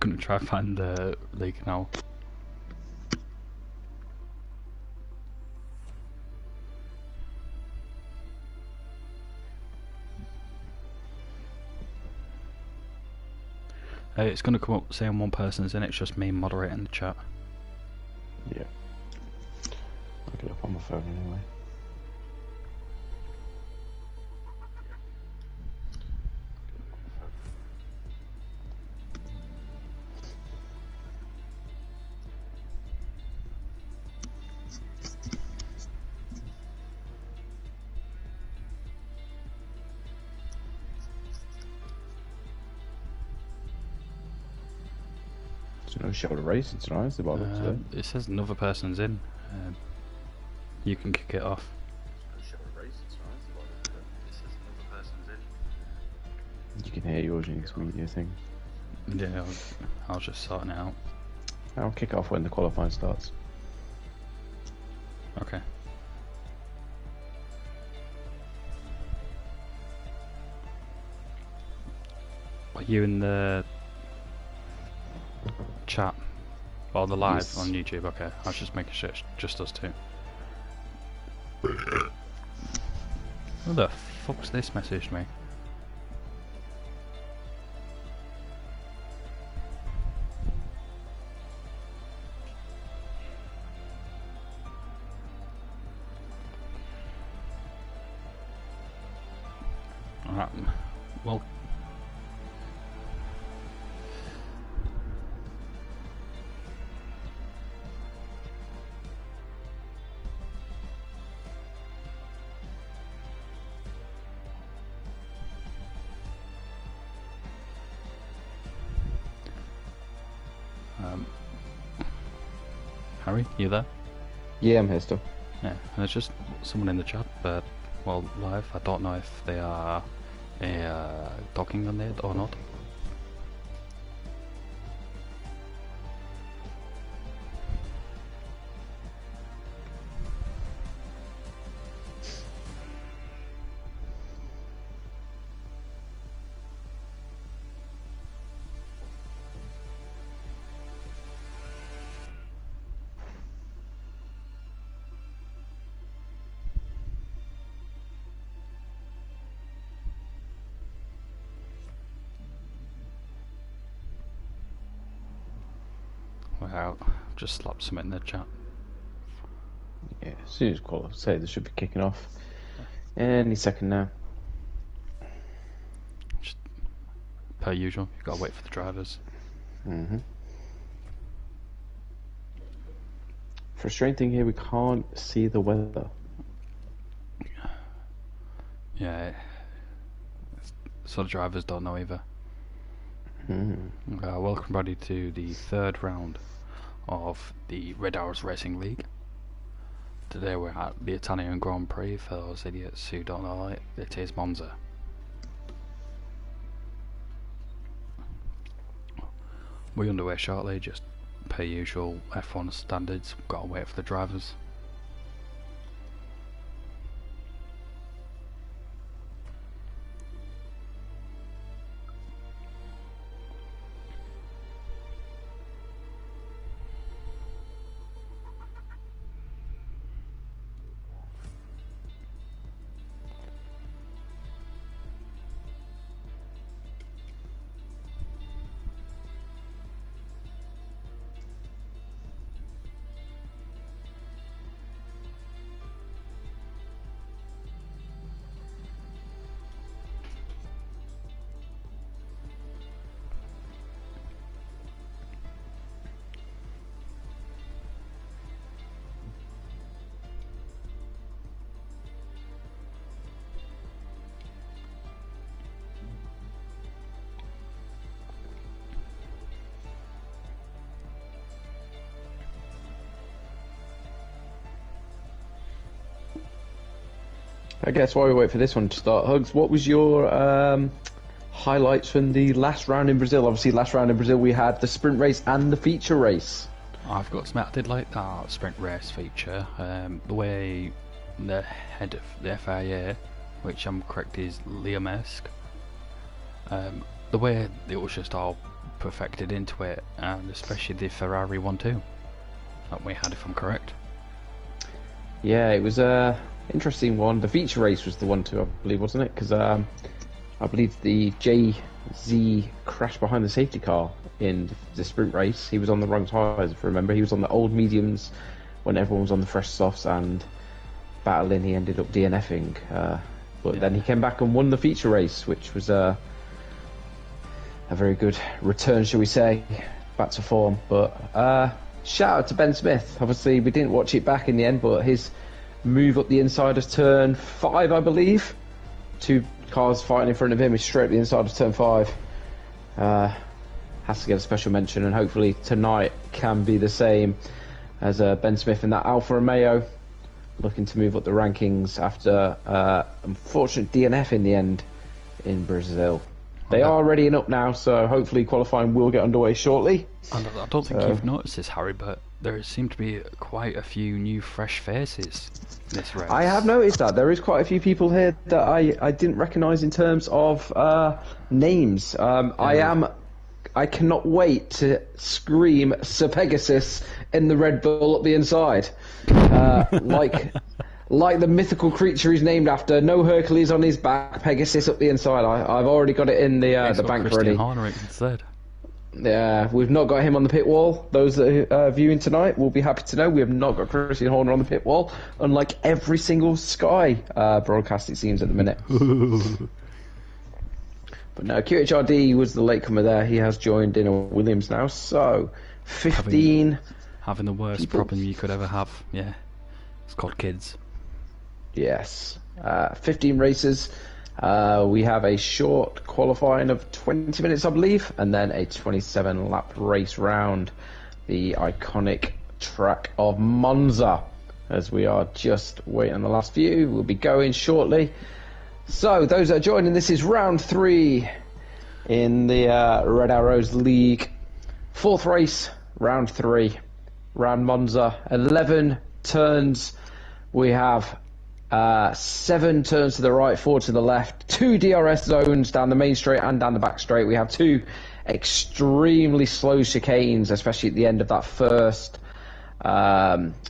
gonna try and find the leak now. It's gonna come up saying one person's in. It's just me moderating the chat. Yeah. I'll get it up on my phone anyway. There's no shoulder racing tonight, is there, by the looks of it? It says another person's in. You can kick it off. You can hear yours in this media thing. Yeah, I was just sorting it out. I'll kick off when the qualifying starts. Okay. Are you in the chat or the live Yes. on YouTube? Okay, I was just making sure it's just us two. Who the fuck's this messaged me? Well, Harry, you there? Yeah, I'm here still. Yeah, there's just someone in the chat, but well, live. I don't know if they are talking on it or not. Wow, just slapped something in the chat. Yeah, as soon as qualify, say they should be kicking off any second now. Just per usual, you gotta wait for the drivers. Frustrating thing here, we can't see the weather. Yeah, so the drivers don't know either. Welcome everybody to the third round of the Red Arrows Racing League. Today we're at the Italian Grand Prix. For those idiots who don't know it, it is Monza. We're underway shortly, just per usual F1 standards. Gotta wait for the drivers. I guess while we wait for this one to start, Hugs, what was your highlights from the last round in Brazil? Obviously, last round in Brazil we had the sprint race and the feature race. I've got some. I did like that sprint race feature. The way the head of the FIA, which I'm correct is Liam-esque, the way it was just all perfected into it, and especially the Ferrari 1-2 that we had, if I'm correct. Yeah, it was a interesting one. The feature race was the 1-2, I believe, wasn't it? Because I believe the JZ crashed behind the safety car in the sprint race. He was on the wrong tyres, if I remember. He was on the old mediums when everyone was on the fresh softs, and battling, he ended up DNFing. But then he came back and won the feature race, which was a very good return, shall we say, back to form. But shout out to Ben Smith. Obviously, we didn't watch it back in the end, but his move up the inside of turn 5, I believe, 2 cars fighting in front of him, is straight up the inside of turn 5. Has to get a special mention, and hopefully tonight can be the same as Ben Smith in that Alfa Romeo, looking to move up the rankings after unfortunate DNF in the end in Brazil. They are readying up now, so hopefully qualifying will get underway shortly. And I don't think you've noticed this, Harry, but there seem to be quite a few new fresh faces in this race. I have noticed that. There is quite a few people here that I didn't recognise in terms of names. I cannot wait to scream Sir Pegasus in the Red Bull up the inside. Like the mythical creature he's named after. No Hercules on his back, Pegasus up the inside. I've already got it in the bank Christian ready. Horner instead. Yeah, we've not got him on the pit wall. Those that are viewing tonight will be happy to know we have not got Christian Horner on the pit wall, unlike every single Sky broadcast, it seems, at the minute. But no, QHRD was the latecomer there. He has joined in a Williams now. So, 15... Having the worst people. problem you could ever have. Yeah. It's called kids. Yes. 15 races. We have a short qualifying of 20 minutes, I believe, and then a 27-lap race round the iconic track of Monza, as we are just waiting on the last few. We'll be going shortly. So, those that are joining, this is round 3 in the Red Arrows League. 4th race, round 3, round Monza. 11 turns. We have 7 turns to the right, 4 to the left, 2 DRS zones down the main straight and down the back straight. We have 2 extremely slow chicanes, especially at the end of that first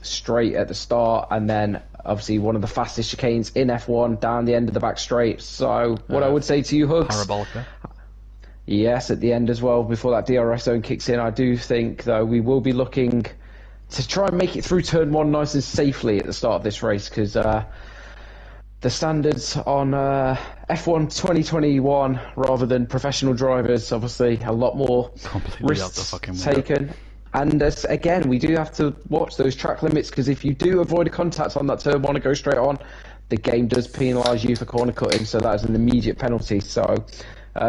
straight at the start, and then obviously one of the fastest chicanes in F1 down the end of the back straight. So what I would say to you, Hugs, Parabolica. Yes, at the end as well, before that DRS zone kicks in. I do think, though, we will be looking to try and make it through turn 1 nice and safely at the start of this race, because the standards on F1 2021, rather than professional drivers, obviously a lot more Completely out the risks fucking window. taken. And again, we do have to watch those track limits, because if you do avoid a contact on that turn 1 and go straight on, the game does penalise you for corner cutting, so that is an immediate penalty. So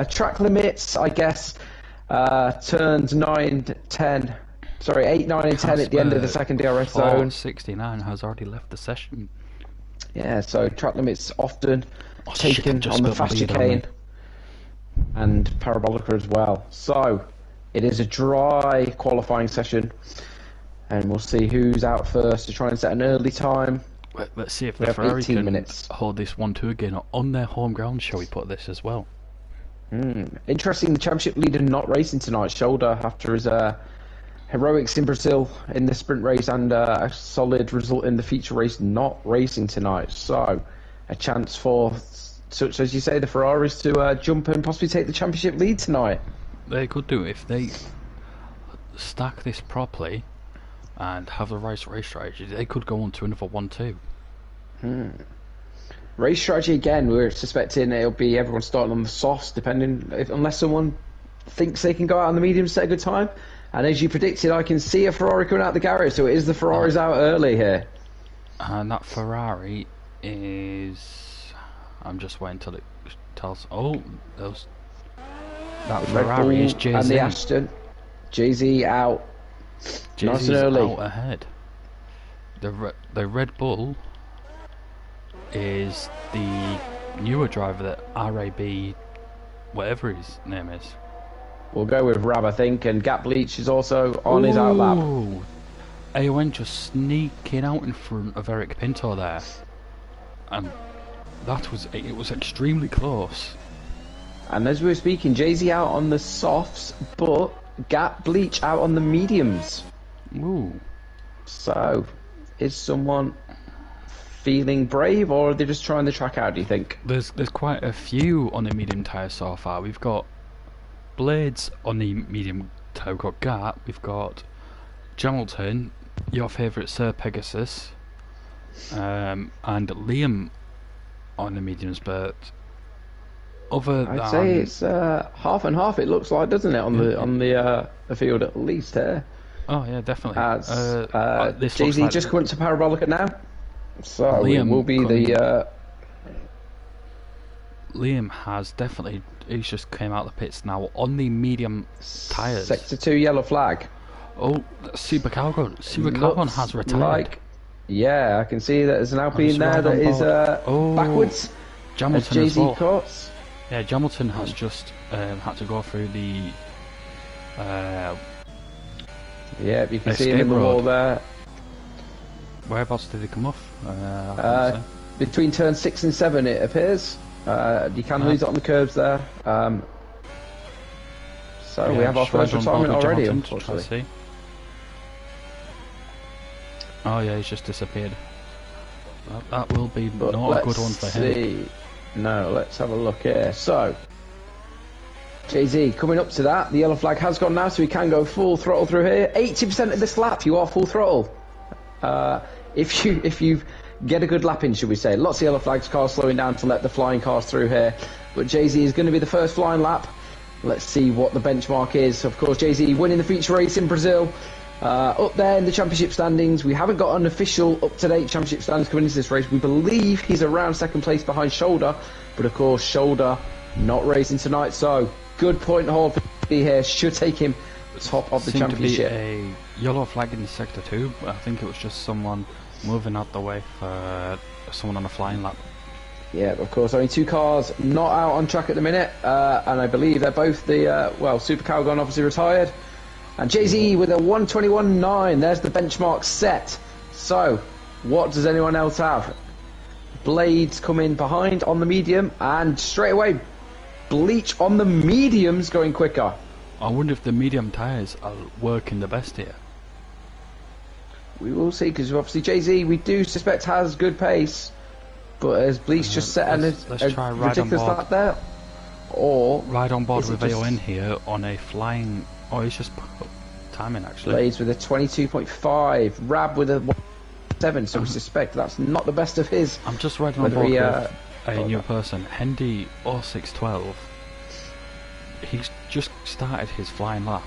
track limits, I guess, turns 9, 10... Sorry, 8, 9 and 10 at the end of the second DRS zone. 69 has already left the session. Yeah, so track limits often taken shit, on the fast chicane and Parabolica as well. So it is a dry qualifying session, and we'll see who's out first to try and set an early time. Let's see if We the have Ferrari 18 can minutes. hold this 1-2 again on their home ground. Shall we put this as well? Interesting, the championship leader not racing tonight. Shoulder, after his heroics in Brazil in the sprint race and a solid result in the feature race, not racing tonight. So a chance for, such as you say, the Ferraris to jump and possibly take the championship lead tonight. They could do if they stack this properly and have the right race strategy. They could go on to another 1-2. Race strategy again, we're suspecting it'll be everyone starting on the softs, unless someone thinks they can go out on the medium to set a good time. And as you predicted, I can see a Ferrari coming out the garage, so it is the Ferraris out early here. And that Ferrari is... I'm just waiting until it tells... Oh, those... That Red Ferrari Bull is JZ. and the Aston. JZ out. JZ's nice and early. out ahead. The Red Bull is the newer driver, that RAB, whatever his name is. We'll go with Rab, I think, and Gap Bleach is also on his outlap. AON just sneaking out in front of Eric Pinto there, and it was extremely close. And as we were speaking, Jay-Z out on the softs, but Gap Bleach out on the mediums. Ooh. So, is someone feeling brave, or are they just trying the track out, do you think? There's quite a few on the medium tyres so far. We've got Blades on the medium tyre, we've got Gap, we've got Jamilton, your favourite Sir Pegasus, and Liam on the mediums, but I'd say it's half and half. It looks like, doesn't it, on the field at least here? Oh yeah, definitely. As this Jay-Z like just coming to Parabolica now, so Liam it will be the. Liam has definitely. He's just came out of the pits now on the medium tyres. Sector 2 yellow flag. Oh, Super Calgon. Super Calgon has retired. Yeah, I can see that there's an Alpine there that is backwards. Jamilton Jay-Z as well. cuts. Yeah, Jamilton has just had to go through the. Yeah, you can see him in the wall there. Whereabouts did he come off? Between turn 6 and 7, it appears. You can lose it on the curbs there. So we have our first retirement already, unfortunately. Oh yeah, he's just disappeared. That will be not a good one for him. No, let's have a look here. So, Jay-Z coming up to that. The yellow flag has gone now, so we can go full throttle through here. 80% of this lap, you are full throttle. If you get a good lap in, should we say. Lots of yellow flags, cars slowing down to let the flying cars through here. But Jay-Z is going to be the first flying lap. Let's see what the benchmark is. Of course, Jay-Z winning the feature race in Brazil. Up there in the championship standings, we haven't got an official up-to-date championship standings coming into this race. We believe he's around second place behind Shoulder, but of course Shoulder not racing tonight, so good point haul for here, should take him top of the championship. To be a yellow flag in sector 2, but I think it was just someone moving out the way for someone on a flying lap. Yeah, of course, only 2 cars not out on track at the minute, and I believe they're both the, Super Calgon obviously retired. And Jay-Z with a 121.9, there's the benchmark set. So, what does anyone else have? Blades come in behind on the medium, and straight away, Bleach on the mediums going quicker. I wonder if the medium tyres are working the best here. We will see, because obviously Jay-Z, we do suspect, has good pace. But as Bleach just set let's try ride ridiculous on board. lap there, or ride on board with AON here on a flying. Oh, he's just put timing actually. Blades with a 22.5, Rab with a 7. So we suspect that's not the best of his. I'm just riding on board with a new person, Hendy 0612. He's just started his flying lap.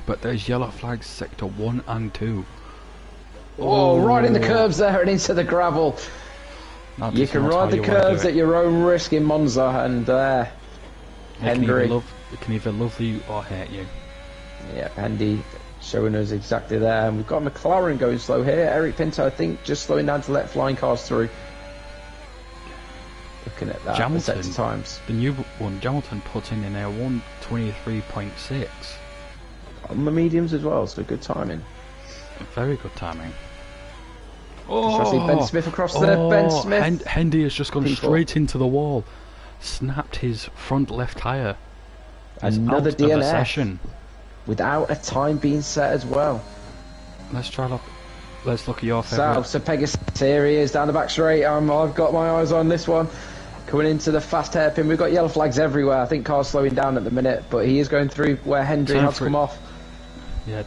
But there's yellow flags sector 1 and 2. Oh, right in the curves there and into the gravel. You can ride the curves at your own risk in Monza, and Henry can either love you or hate you. Yeah, Hendy showing us exactly there. And we've got McLaren going slow here. Eric Pinto, I think, just slowing down to let flying cars through. Looking at that, Jamilton, times. The new one, Jamilton putting in a 123.6. On the mediums as well, so good timing. Very good timing. I see Ben Smith across there. Ben Smith. Hendy has just gone straight into the wall. Snapped his front left tyre. Another DNF. Without a time being set as well. Let's look at your favourite. So Pegasus here he is down the back straight. I've got my eyes on this one. Coming into the fast hairpin. We've got yellow flags everywhere. I think cars slowing down at the minute, but he is going through where Hendry has come off. Yeah,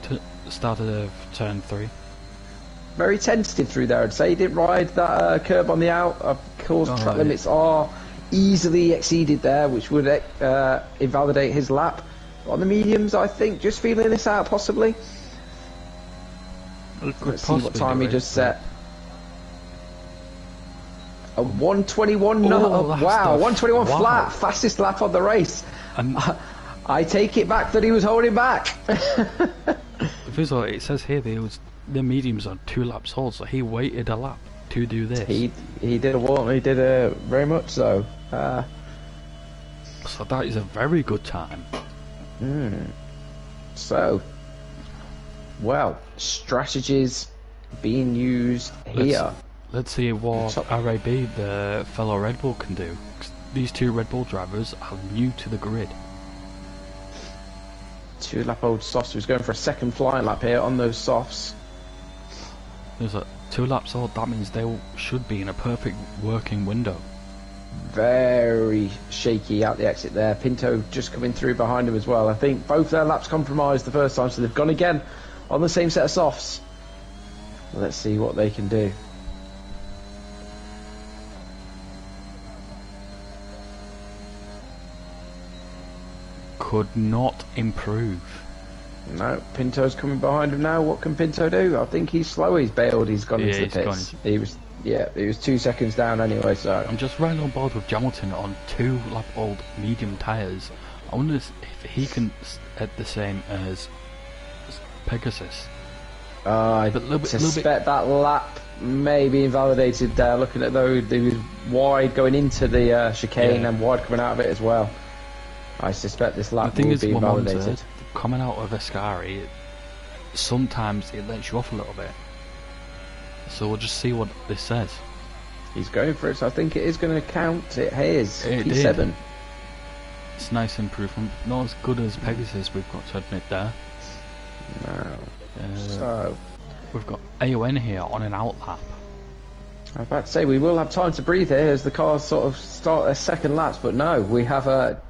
started of turn 3. Very tentative through there, I'd say. He didn't ride that curb on the out. Of course, track limits are easily exceeded there, which would invalidate his lap. On the mediums, I think, just feeling this out, possibly. Let's see what time he just set. A 121. Wow, 121 flat, fastest lap of the race. I take it back that he was holding back. Visual, it says here the mediums on 2 laps old, so he waited a lap to do this. He did a warm. He did very much so. So that is a very good time. So, well, strategies being used here. let's see what RAB, the fellow Red Bull, can do. 'Cause these two Red Bull drivers are new to the grid. 2-lap-old softs who's going for a second flying lap here on those softs. There's a 2 laps old, that means they should be in a perfect working window. Very shaky out the exit there. Pinto just coming through behind him as well. I think both their laps compromised the first time, so they've gone again on the same set of softs. Let's see what they can do. Could not improve. No, Pinto's coming behind him now. What can Pinto do? I think he's slow. He's bailed. He's gone into the pits. He was 2 seconds down anyway. So I'm just right on board with Hamilton on 2-lap-old medium tyres. I wonder if he can at the same as Pegasus. I suspect that lap may be invalidated there. Looking at those, he was wide going into the chicane and wide coming out of it as well. I suspect this lap will be invalidated. Monza, coming out of Ascari, sometimes it lets you off a little bit. So we'll just see what this says. He's going for it, so I think it is going to count. It is It P7. did. It's a nice improvement. Not as good as Pegasus, we've got to admit there. No. So we've got AON here on an out lap. I was about to say we will have time to breathe here as the cars sort of start their second laps, but no, we have a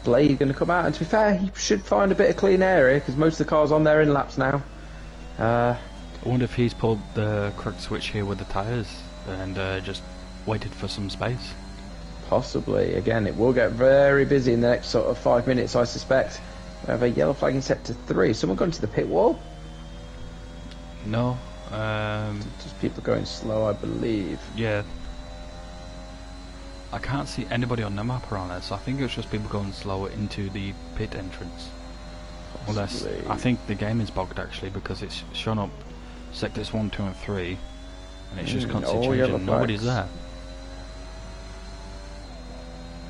Blade going to come out, and to be fair, he should find a bit of clean air here because most of the cars on there in laps now. I wonder if he's pulled the correct switch here with the tyres and just waited for some space. Possibly. Again, it will get very busy in the next sort of 5 minutes, I suspect. We have a yellow flagging set to 3. Someone gone to the pit wall? No. Just people going slow, I believe. Yeah. I can't see anybody on the map around there, so I think it's just people going slower into the pit entrance. Unless, I think the game is bugged actually, because it's shown up sectors 1, 2 and 3 and it's just constantly changing. Nobody's there.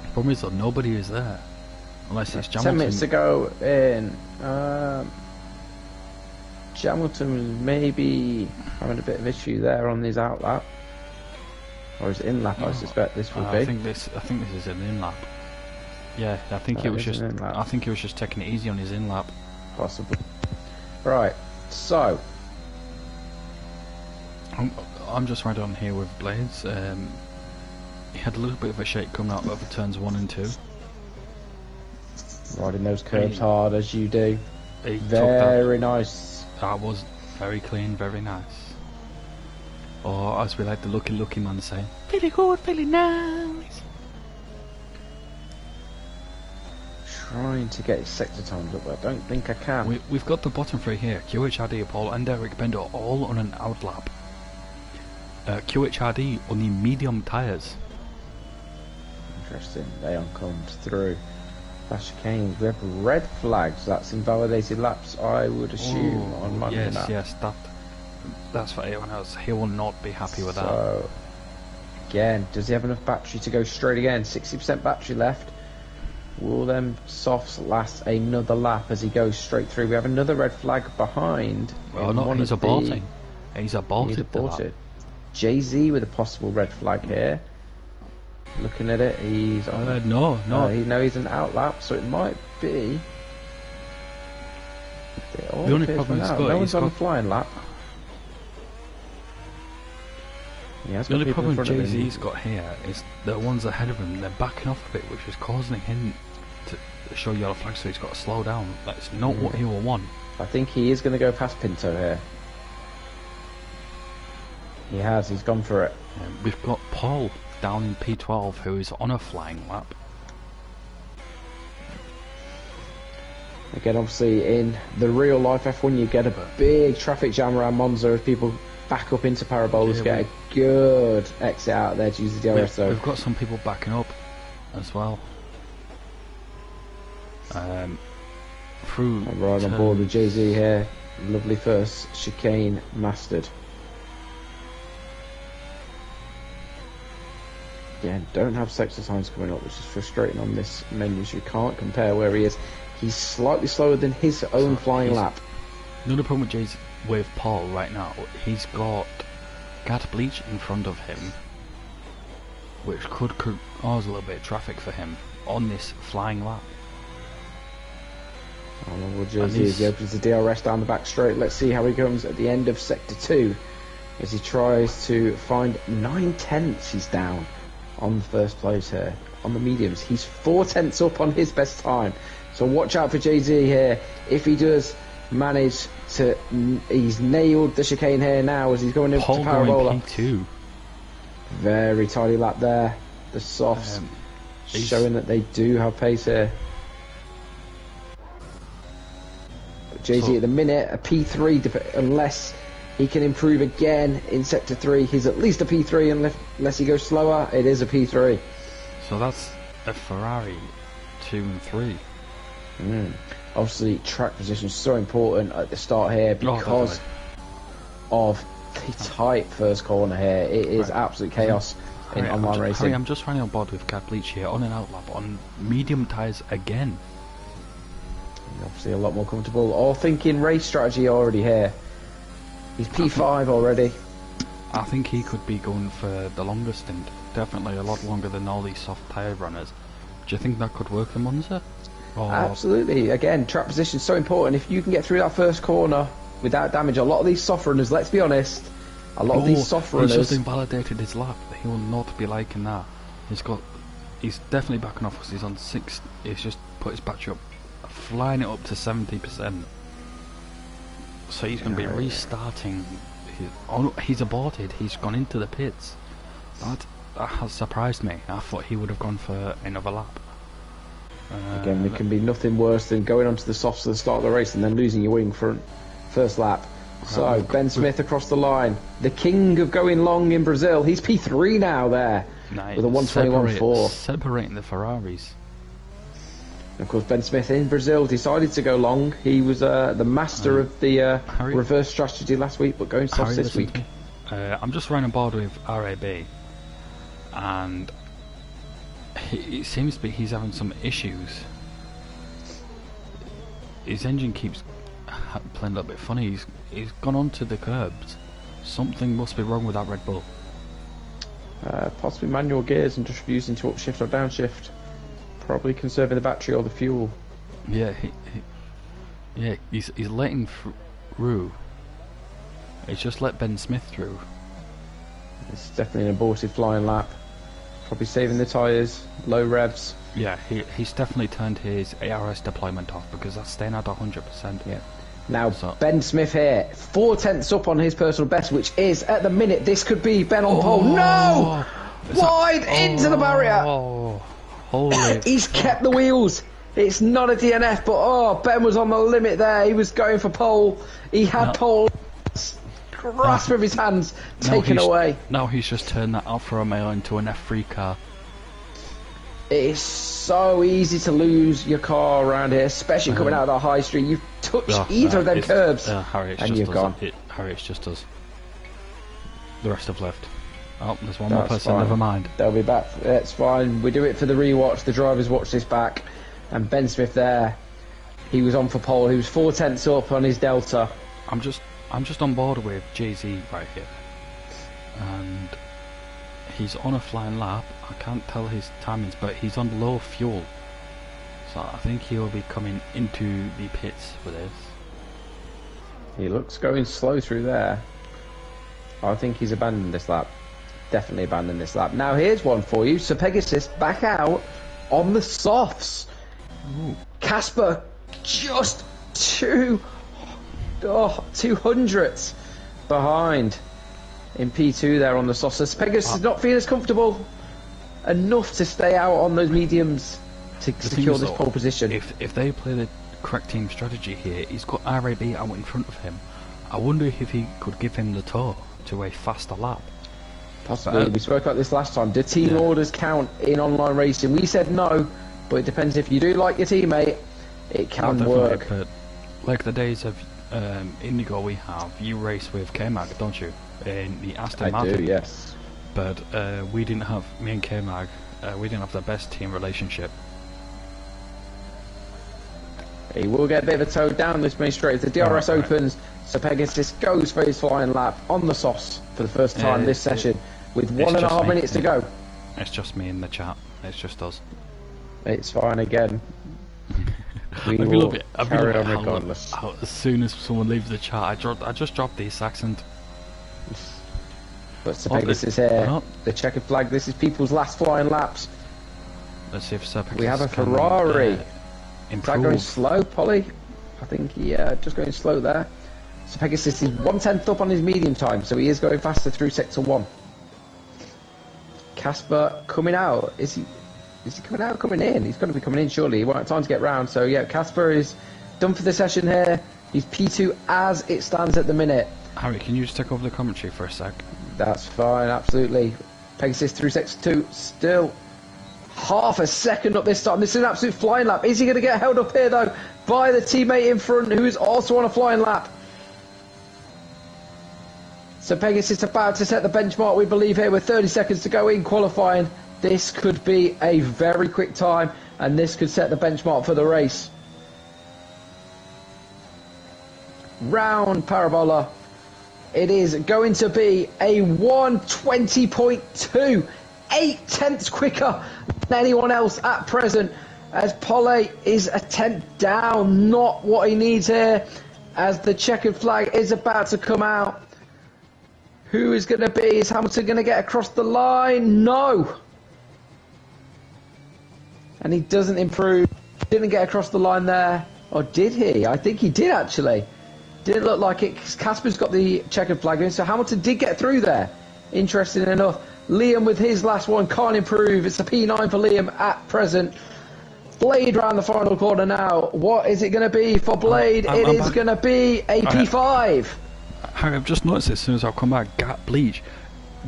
The problem is that nobody is there. Unless it's Hamilton. 10 minutes to go in. Hamilton maybe having a bit of issue there on his out lap. Or his in lap, I suspect this will be. I think this is an in lap. Yeah, I think it was just. I think he was just taking it easy on his in lap. Possibly. Right. So. I'm just right on here with Blades. He had a little bit of a shake coming out over turns 1 and 2. Riding those curves hard as you do. Very nice. That was very clean, very nice. Or as we like the lucky man say, feeling good, feeling nice. Trying to get his sector times up, but I don't think I can. We've got the bottom 3 here. QHRD, Paul and Eric Bender all on an out lap. QHRD on the medium tyres. Interesting. Leon comes through. Flash chicanes. We have red flags. That's invalidated laps, I would assume, on Monday map. Yes, that's for anyone else. He will not be happy with that. So, again, does he have enough battery to go straight again? 60% battery left. Will them softs last another lap as he goes straight through? We have another red flag behind. Well, no, he's aborting. He's aborted. Jay-Z with a possible red flag here. Looking at it, he's on. No. He's an out lap, so it might be. The only problem is no one's on a flying lap. The only problem Jay-Z's got here is the ones ahead of him, they're backing off a bit, which is causing him to show yellow flags, so he's got to slow down. That's not what he will want. I think he is going to go past Pinto here. He's gone for it. We've got Paul down in P12 who is on a flying lap. Again, obviously in the real life F1 you get a big traffic jam around Monza as people back up into parabolas, get a good exit out there to use the DRS. We've got some people backing up as well. I'm right on board with Jay-Z here. Lovely first chicane mastered. Yeah, don't have sector times coming up, which is frustrating on this menu. So you can't compare where he is. He's slightly slower than his own flying lap. Another problem with Paul right now, he's got Cat Bleach in front of him, which could cause a little bit of traffic for him on this flying lap. Well, Jersey as he opens the DRS down the back straight. Let's see how he comes at the end of Sector 2 as he tries to find 9/10. He's down on first place here on the mediums. He's 4/10 up on his best time. So watch out for Jay-Z here. If he does manage to, he's nailed the chicane here now as he's going into Parabola. P2. Very tidy lap there. The softs showing that they do have pace here. Jay-Z at the minute, a P3, unless he can improve again in Sector 3. He's at least a P3 unless he goes slower. It is a P3. So that's a Ferrari 2 and 3. Obviously, track position is so important at the start here because of the tight first corner here. It is absolute chaos in online racing. Harry, I'm just running on board with Cat Bleach here on an outlap on medium tyres again. Obviously a lot more comfortable, or thinking race strategy already here. He's P5 already. I think he could be going for the longest stint, definitely a lot longer than all these soft tyre runners. Do you think that could work in Monza? Or... Absolutely, again, track position is so important. If you can get through that first corner without damage, a lot of these soft runners, let's be honest, a lot of these soft runners... He's just invalidated his lap, he will not be liking that. He's definitely backing off because he's on 6, he's just put his battery up, flying it up to 70%. So he's going to be restarting. He's aborted. He's gone into the pits. That has surprised me. I thought he would have gone for another lap. Again, it can be nothing worse than going onto the softs at the start of the race and then losing your wing front first lap. So Ben Smith across the line, the king of going long in Brazil. He's P3 now there with a 121.4. Separating the Ferraris. Of course, Ben Smith in Brazil decided to go long. He was the master of the reverse strategy last week, but going soft this week. I'm just running on board with RAB, and it seems to be he's having some issues. His engine keeps playing a little bit funny. He's gone onto the curbs. Something must be wrong with that Red Bull. Possibly manual gears and just refusing to upshift or downshift. Probably conserving the battery or the fuel. Yeah, he's letting through. He's just let Ben Smith through. It's definitely an aborted flying lap. Probably saving the tyres, low revs. Yeah, he's definitely turned his ARS deployment off because that's staying at 100%. Yeah. Now, Ben Smith here, 4/10 up on his personal best, which is, at the minute, this could be Ben on pole. No! Wide into the barrier! Holy He's kept the wheels. It's not a DNF, but Ben was on the limit there. He was going for pole. He had pole. Grasp of his hands taken away. Now he's just turned that Alfa Romeo into an F3 car. It is so easy to lose your car around here, especially coming out of the high street. You've touched either of them curbs, Harry, and you've gone. Harry, it's just us. The rest have left. Oh, there's one more person, fine. never mind. They'll be back. That's fine. We do it for the rewatch. The drivers watch this back. And Ben Smith there, he was on for pole. He was 4/10 up on his Delta. I'm just on board with Jay-Z right here. And he's on a flying lap. I can't tell his timings, but he's on low fuel. So I think he'll be coming into the pits for this. He looks going slow through there. I think he's abandoned this lap. Definitely abandoned this lap. Now here's one for you. So Pegasus back out on the softs. Casper just 200ths behind in P2 there on the softs. So Pegasus is not feeling as comfortable enough to stay out on those mediums to secure this pole position. If they play the correct team strategy here, he's got RAB out in front of him. I wonder if he could give him the tour to a faster lap. Possibly. We spoke about this last time. Do team orders count in online racing? We said no, but it depends. If you do like your teammate, it can work. But like the days of Indigo we have, you race with K-Mag, don't you? In the Aston Martin. I do, yes. But we didn't have, me and K-Mag, we didn't have the best team relationship. He will get a bit of a toe down this main straight. If the DRS opens, So Pegasus goes for his flying lap on the softs for the first time this session with 1.5 minutes to go. It's just me in the chat. It's just us. It's fine again. We I will love carry on regardless. How as soon as someone leaves the chat, I just drop this accent. But Sir Pegasus here, the checkered flag. This is people's last flying laps. Let's see if Sir Pegasus we have a Ferrari. Is improve. that going slow, Polly? I think just going slow there. So Pegasus is 1/10 up on his medium time, so he is going faster through sector 1. Casper coming out. Is he coming out or coming in? He's going to be coming in surely. He won't have time to get round. So yeah, Casper is done for the session here. He's P2 as it stands at the minute. Harry, can you just take over the commentary for a sec? That's fine, absolutely. Pegasus through sector 2, still half a second up this time. This is an absolute flying lap. Is he going to get held up here though by the teammate in front who is also on a flying lap? So Pegasus about to set the benchmark, we believe, here with 30 seconds to go in qualifying. This could be a very quick time, and this could set the benchmark for the race. Round parabola. It is going to be a 1:20.2, 8/10 quicker than anyone else at present, as Polly is a tenth down, not what he needs here, as the checkered flag is about to come out. Who is going to be? Is Hamilton going to get across the line? No. And he doesn't improve. Didn't get across the line there. Or did he? I think he did actually. Didn't look like it. Casper's got the checkered flag in, so Hamilton did get through there. Interesting enough. Liam with his last one can't improve. It's a P9 for Liam at present. Blade round the final corner now. What is it going to be for Blade? It is going to be a P5. Harry, I've just noticed as soon as I've come back, Gat Bleach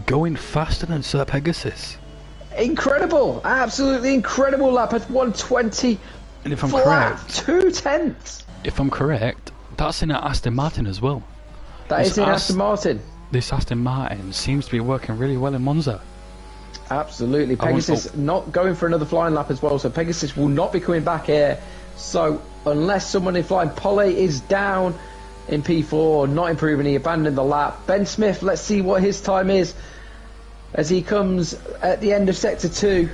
going faster than Sir Pegasus. Incredible, absolutely incredible lap at 1:20. And if I'm flat, correct, 2/10. If I'm correct, that's in an Aston Martin as well. That is in Aston Martin. This Aston Martin seems to be working really well in Monza. Absolutely, Pegasus not going for another flying lap as well, so Pegasus will not be coming back here. So unless someone in flying, Polly is down in P4, not improving, he abandoned the lap. Ben Smith, let's see what his time is as he comes at the end of sector 2.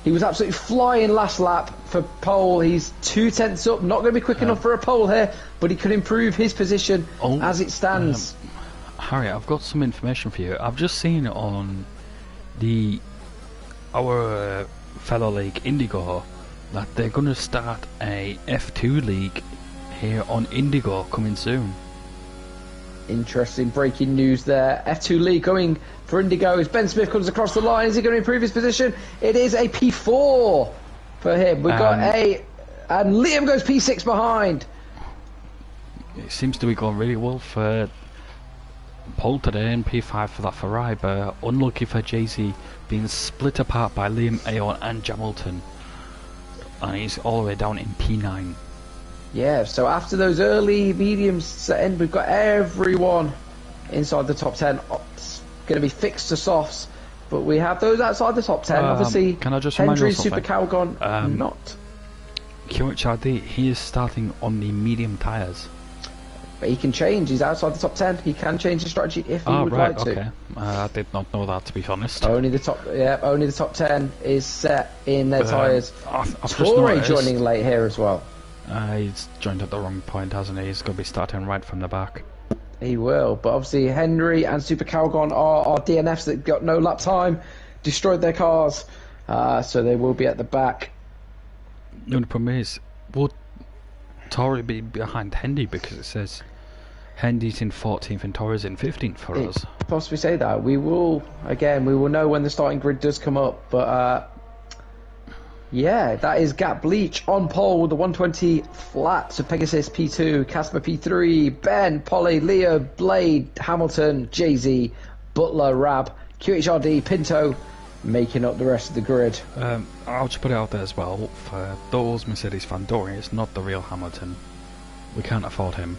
He was absolutely flying last lap for pole. He's 2/10 up, not going to be quick enough for a pole here, but he could improve his position as it stands. Harry, I've got some information for you. I've just seen on our fellow league Indigo that they're going to start a F2 league here on Indigo coming soon. Interesting breaking news there. F2 league going for Indigo as Ben Smith comes across the line. Is he going to improve his position? It is a P4 for him. We've got and Liam goes P6 behind. It seems to be going really well for Paul today and P5 for that Ferrari, but unlucky for Jay-Z being split apart by Liam Aon and Jamilton, and he's all the way down in P9. Yeah, so after those early mediums set in, we've got everyone inside the top 10. It's going to be fixed to softs, but we have those outside the top 10. Obviously, can I just remind you Hendry, Super Calgon, not. QHRD, he is starting on the medium tyres. But he can change. He's outside the top 10. He can change his strategy if he would like to. Okay. I did not know that, to be honest. Only the top 10 is set in their tyres. Torre joining late here as well. He's joined at the wrong point, hasn't he? He's going to be starting right from the back. He will, but obviously Henry and Super Calgon are DNFs that got no lap time, destroyed their cars, so they will be at the back. The only problem is, would Torre be behind Hendy, because it says Hendy's in 14th and Torre's in 15th for us? Possibly say that. We will know when the starting grid does come up, but yeah, that is Gap Bleach on pole with the 120 flat. So Pegasus P2, Casper P3, Ben, Polly, Leah, Blade, Hamilton, Jay-Z, Butler, Rab, QHRD, Pinto making up the rest of the grid. I'll just put it out there as well, for those Mercedes fan, Dory is not the real Hamilton. We can't afford him.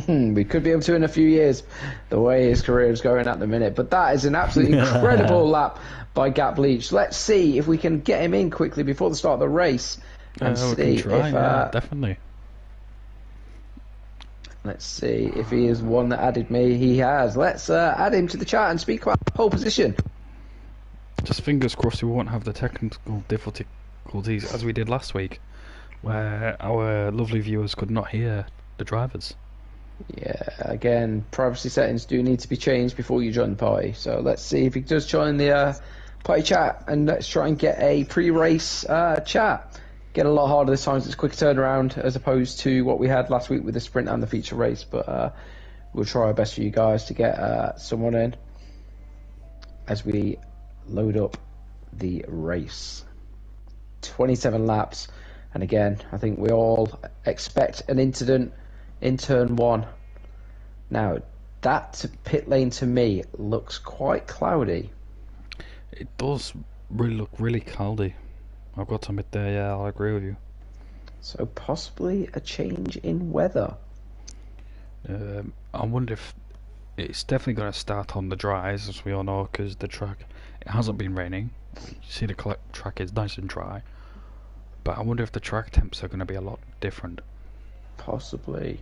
We could be able to in a few years, the way his career is going at the minute. But that is an absolutely incredible lap by Gap Bleach. Let's see if we can get him in quickly before the start of the race and see we can try, if yeah, definitely. Let's see if he is one that added me. He has. Let's add him to the chat and speak about pole position. Just fingers crossed we won't have the technical difficulties as we did last week, where our lovely viewers could not hear the drivers. Yeah, again, privacy settings do need to be changed before you join the party. So let's see if he does join the party chat, and let's try and get a pre-race chat. Get a lot harder this time. It's a quicker turnaround as opposed to what we had last week with the sprint and the feature race. But we'll try our best for you guys to get someone in as we load up the race. 27 laps, and again, I think we all expect an incident in turn 1. Now, that pit lane to me looks quite cloudy. It does really look really cloudy. I've got to admit there, yeah, I agree with you. So possibly a change in weather. I wonder if it's definitely going to start on the dries, as we all know, because the track, it hasn't been raining. You see the track is nice and dry. But I wonder if the track temps are going to be a lot different. Possibly.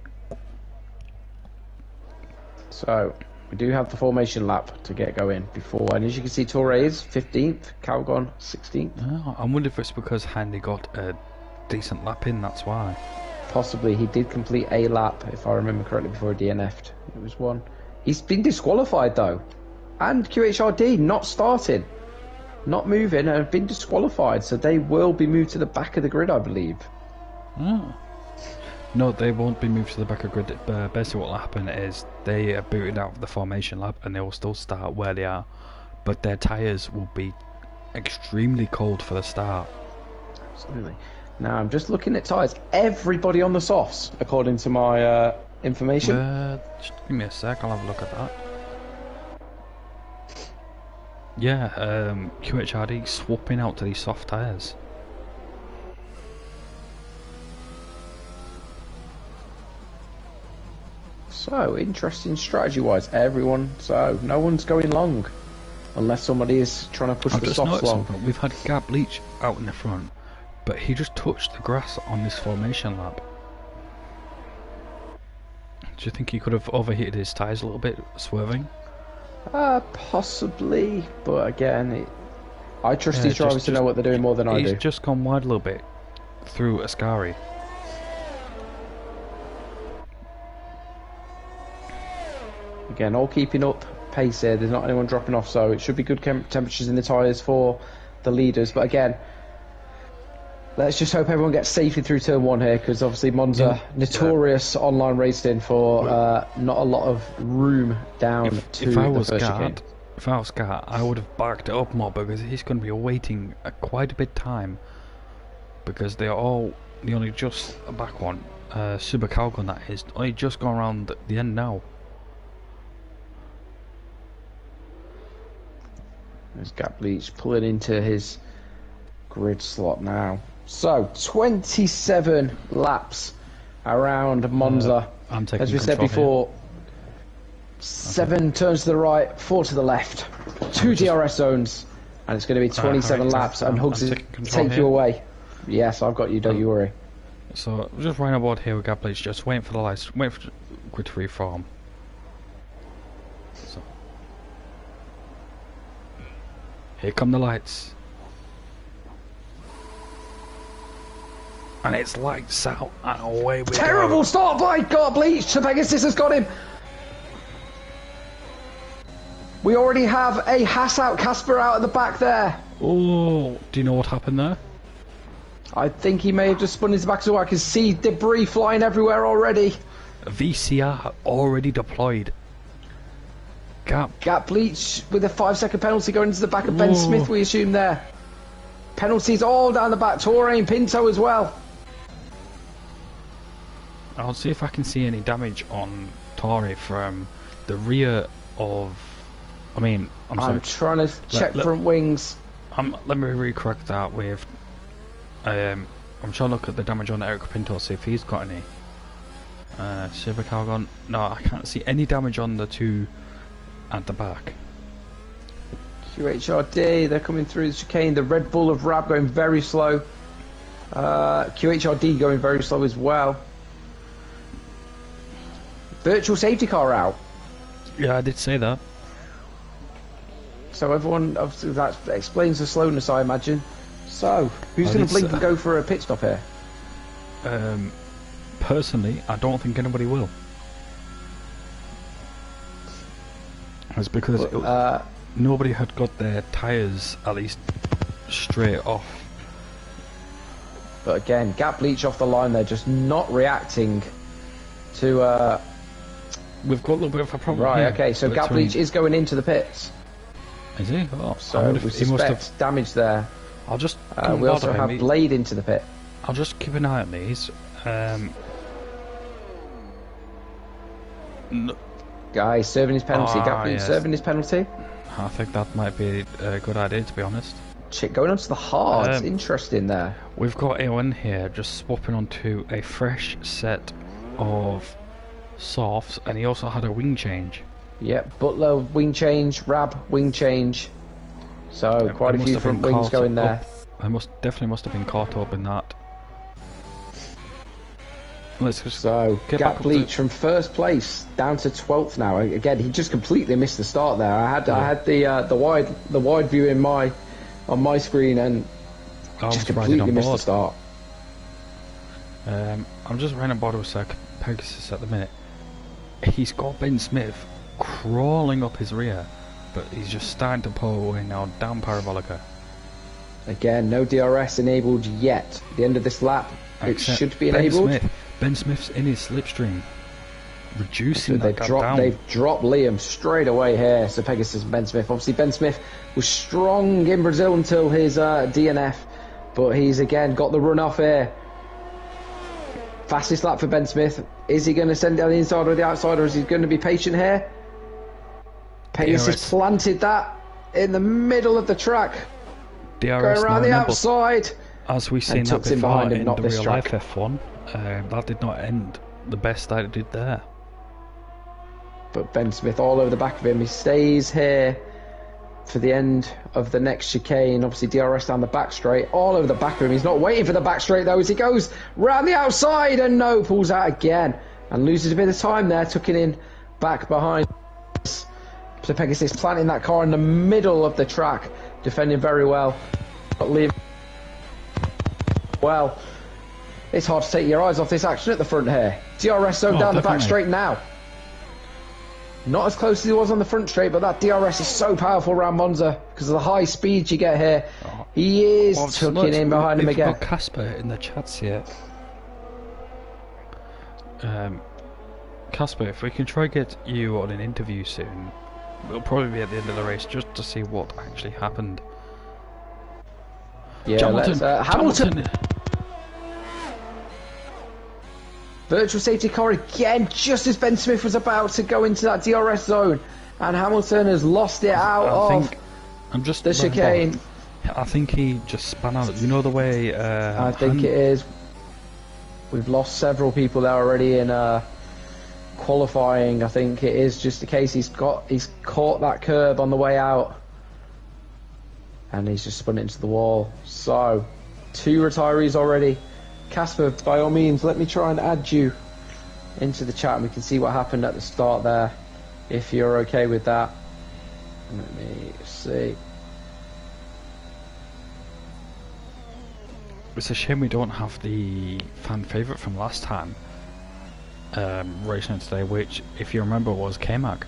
So, we do have the formation lap to get going before, and as you can see, Torre is 15th, Calgon 16th. Oh, I wonder if it's because Handy got a decent lap in, that's why. Possibly. He did complete a lap, if I remember correctly, before he DNF'd. It was one. He's been disqualified, though. And QHRD not starting. Not moving, and have been disqualified, so they will be moved to the back of the grid, I believe. Oh. No, they won't be moved to the back of grid. Basically what will happen is they are booted out of the formation lap and they will still start where they are, but their tyres will be extremely cold for the start. Absolutely. Now I'm just looking at tyres. Everybody on the softs, according to my information. Just give me a sec, I'll have a look at that. Yeah, QHRD swapping out to these soft tyres. So, interesting strategy-wise, everyone. So, no one's going long. Unless somebody is trying to push the softs long. We've had Gap Leach out in the front, but he just touched the grass on this formation lap. Do you think he could have overheated his tyres a little bit, swerving? Possibly, but again, I trust these drivers to know what they're doing more than I do. He's just gone wide a little bit through Ascari. Again, all keeping up pace here. There's not anyone dropping off, so it should be good temperatures in the tyres for the leaders. But again, let's just hope everyone gets safely through turn 1 here, because obviously Monza, notorious online racing for not a lot of room down to the first chicane. If I was Gat, I would have backed it up more, because he's going to be waiting quite a bit of time, because they're only just a back one. Super Calgon, that is, only just gone around the end now. There's Gap Leach pulling into his grid slot now. So, 27 laps around Monza. I'm taking as we said before, here. 7 turns to the right, 4 to the left, 2 DRS zones, and it's going to be 27 laps, and Hugs is take you away. Yes, I've got you, don't you worry. So, we're just running aboard here with Gap Leach, just waiting for the lights, waiting for grid to reform. So. Here come the lights. And it's lights out and away we go. Terrible start by Gap Leach. Pegasus has got him. We already have a Haas out, Casper out at the back there. Oh, do you know what happened there? I think he may have just spun his back, so I can see debris flying everywhere already. A VCR already deployed. Gap Leach with a 5-second penalty going into the back of Ben Smith, we assume there. Penalties all down the back. Torre, Pinto as well. I'll see if I can see any damage on Torre from the rear of... I'm trying to check front wings. Let me recorrect that with... I'm trying to look at the damage on Eric Pinto, see if he's got any. Super Calgon. No, I can't see any damage on the two at the back. QHRD, they're coming through the chicane. The Red Bull of Rab going very slow. QHRD going very slow as well. virtual safety car out. Yeah, I did say that. So everyone, obviously, that explains the slowness, I imagine. So, who's going to blink and go for a pit stop here? Personally, I don't think anybody will. It's because nobody had got their tyres at least straight off. But again, gap bleach off the line, they're just not reacting to... We've got a little bit of a problem Right, here okay, so gap bleach is going into the pits. Is he? Oh, so we suspect damage there. I'll just... we also have Blade into the pit. I'll just keep an eye on these. No. Guy serving his penalty. Gap bleach serving his penalty. I think that might be a good idea, to be honest. Going onto the hards. Interesting there. We've got Ewan here just swapping onto a fresh set of softs, and he also had a wing change. Yep, Butler wing change, Rab wing change. So quite a few front wings going there. I definitely must have been caught up in that. Let's just gap bleach from first place down to 12th now. Again, he just completely missed the start there. I had the wide view on my screen and just completely missed the start. I'm just running board with Pegasus at the minute. He's got Ben Smith crawling up his rear, but he's just starting to pull away now down Parabolica. Again, no DRS enabled yet. At the end of this lap, it should be enabled. Ben Smith's in his slipstream, reducing that gap down. They've dropped Liam straight away here. So Pegasus and Ben Smith. Obviously, Ben Smith was strong in Brazil until his DNF, but he's again got the run off here. Fastest lap for Ben Smith. Is he going to send down the inside or the outside, or is he going to be patient here? Pegasus planted that in the middle of the track. DRS going around the outside. As we've seen that before in the real life F1, that did not end the best that it did there. But Ben Smith all over the back of him. He stays here for the end of the next chicane. Obviously DRS down the back straight, all over the back of him. He's not waiting for the back straight though as he goes round the outside, and no, pulls out again and loses a bit of time there, tucking in back behind. So Pegasus planting that car in the middle of the track, defending very well, but leaving well. It's hard to take your eyes off this action at the front here. DRS zone down the back straight now. Not as close as he was on the front straight, but that DRS is so powerful around Monza because of the high speed you get here. He is tucking in behind him again. We've got Casper in the chats here. Casper, if we can try get you on an interview soon, we'll probably be at the end of the race just to see what actually happened. Yeah, Hamilton. Virtual safety car again, just as Ben Smith was about to go into that DRS zone, and Hamilton has lost it out of the chicane. I think he just spun out. You know the way. I think it is. We've lost several people there already in qualifying. I think it is just the case he's caught that curb on the way out, and he's just spun it into the wall. So, 2 retirees already. Casper, by all means, let me try and add you into the chat and we can see what happened at the start there, if you're okay with that. Let me see. It's a shame we don't have the fan favourite from last time racing today, which, if you remember, was K-Mag.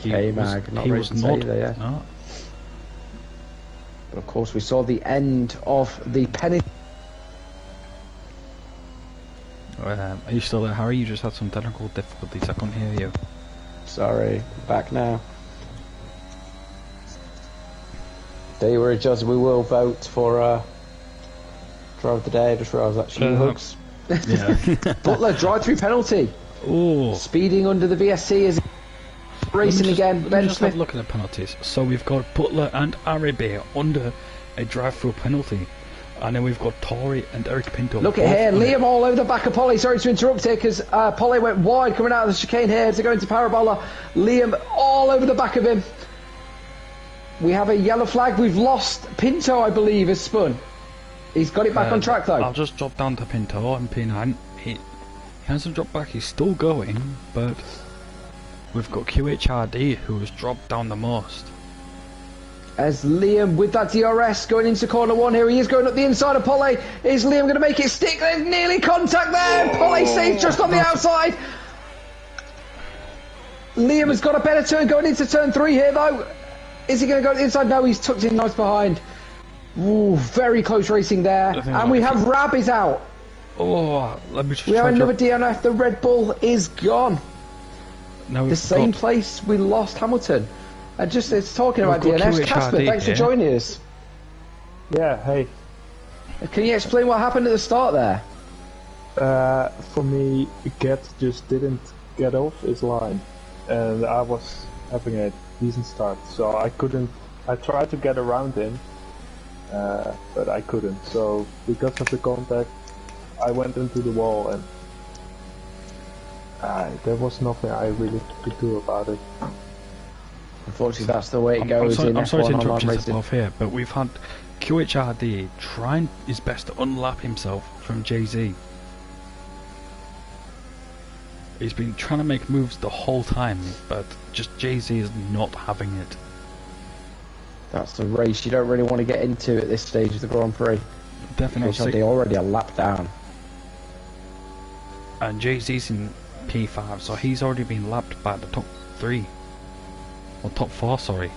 K-Mag, not racing today, yeah. No. But of course we saw the end of the penalty. Are you still there, Harry? You just had some technical difficulties. I couldn't hear you. Sorry, back now. They were adjusted. We will vote for drive of the day. I just realised that's you, Hugs. Yeah. Butler, drive-through penalty. Oh. Speeding under the VSC is racing again. Ben Smith. Have a look at the penalties. So we've got Butler and Arabi under a drive-through penalty. And then we've got Tori and Eric Pinto. Look at here, Liam all over the back of Polly. Sorry to interrupt here because Polly went wide coming out of the chicane here to go into Parabola. Liam all over the back of him. We have a yellow flag. We've lost Pinto, I believe, has spun. He's got it back on track though. I'll just drop down to Pinto and P9. He hasn't dropped back. He's still going, but We've got QHRD, who has dropped down the most. As Liam with that DRS going into corner 1 here, he is going up the inside of Pole. Is Liam going to make it stick? There's nearly contact there. Pole safe just on the outside. Liam has got a better turn going into turn 3 here though. Is he going to go to the inside? No, he's tucked in nice behind. Ooh, very close racing there. And we have Rab is out. Oh, let me just we have another DNF. The Red Bull is gone. No, the same place we lost Hamilton. And just it's talking about DNFs. Casper, thanks for joining us. Yeah, hey. Can you explain what happened at the start there? For me, Get just didn't get off his line, and I was having a decent start, so I couldn't. I tried to get around him, but I couldn't. So because of the contact, I went into the wall, and there was nothing I really could do about it. Unfortunately, that's the way it goes. I'm sorry to interrupt you off here, but we've had QHRD trying his best to unlap himself from Jay-Z. He's been trying to make moves the whole time, but just Jay-Z is not having it. That's the race you don't really want to get into at this stage of the Grand Prix. Definitely. QHRD already a lap down. And Jay-Z's in P5, so he's already been lapped by the top 3. Or top 4, sorry.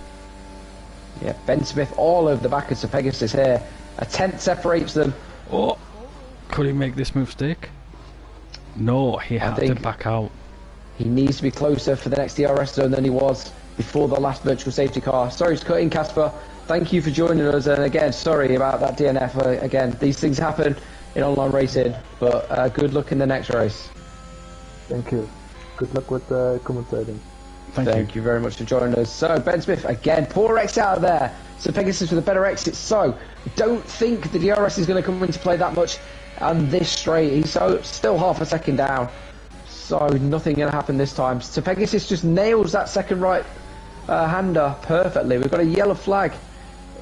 Yeah, Ben Smith all over the back of Sir Pegasus here. A tenth separates them. Oh, could he make this move stick? No, he had to back out. He needs to be closer for the next DRS zone than he was before the last virtual safety car. Sorry to cut in, Casper. Thank you for joining us, and again, sorry about that DNF. Again, these things happen in online racing, but good luck in the next race. Thank you. Good luck with commentating. Thank you very much for joining us. So, Ben Smith, again, poor exit out of there. So Pegasus with a better exit. So, don't think the DRS is going to come into play that much on this straight. He's still half a second down. So, nothing going to happen this time. So, Pegasus just nails that second right hander perfectly. We've got a yellow flag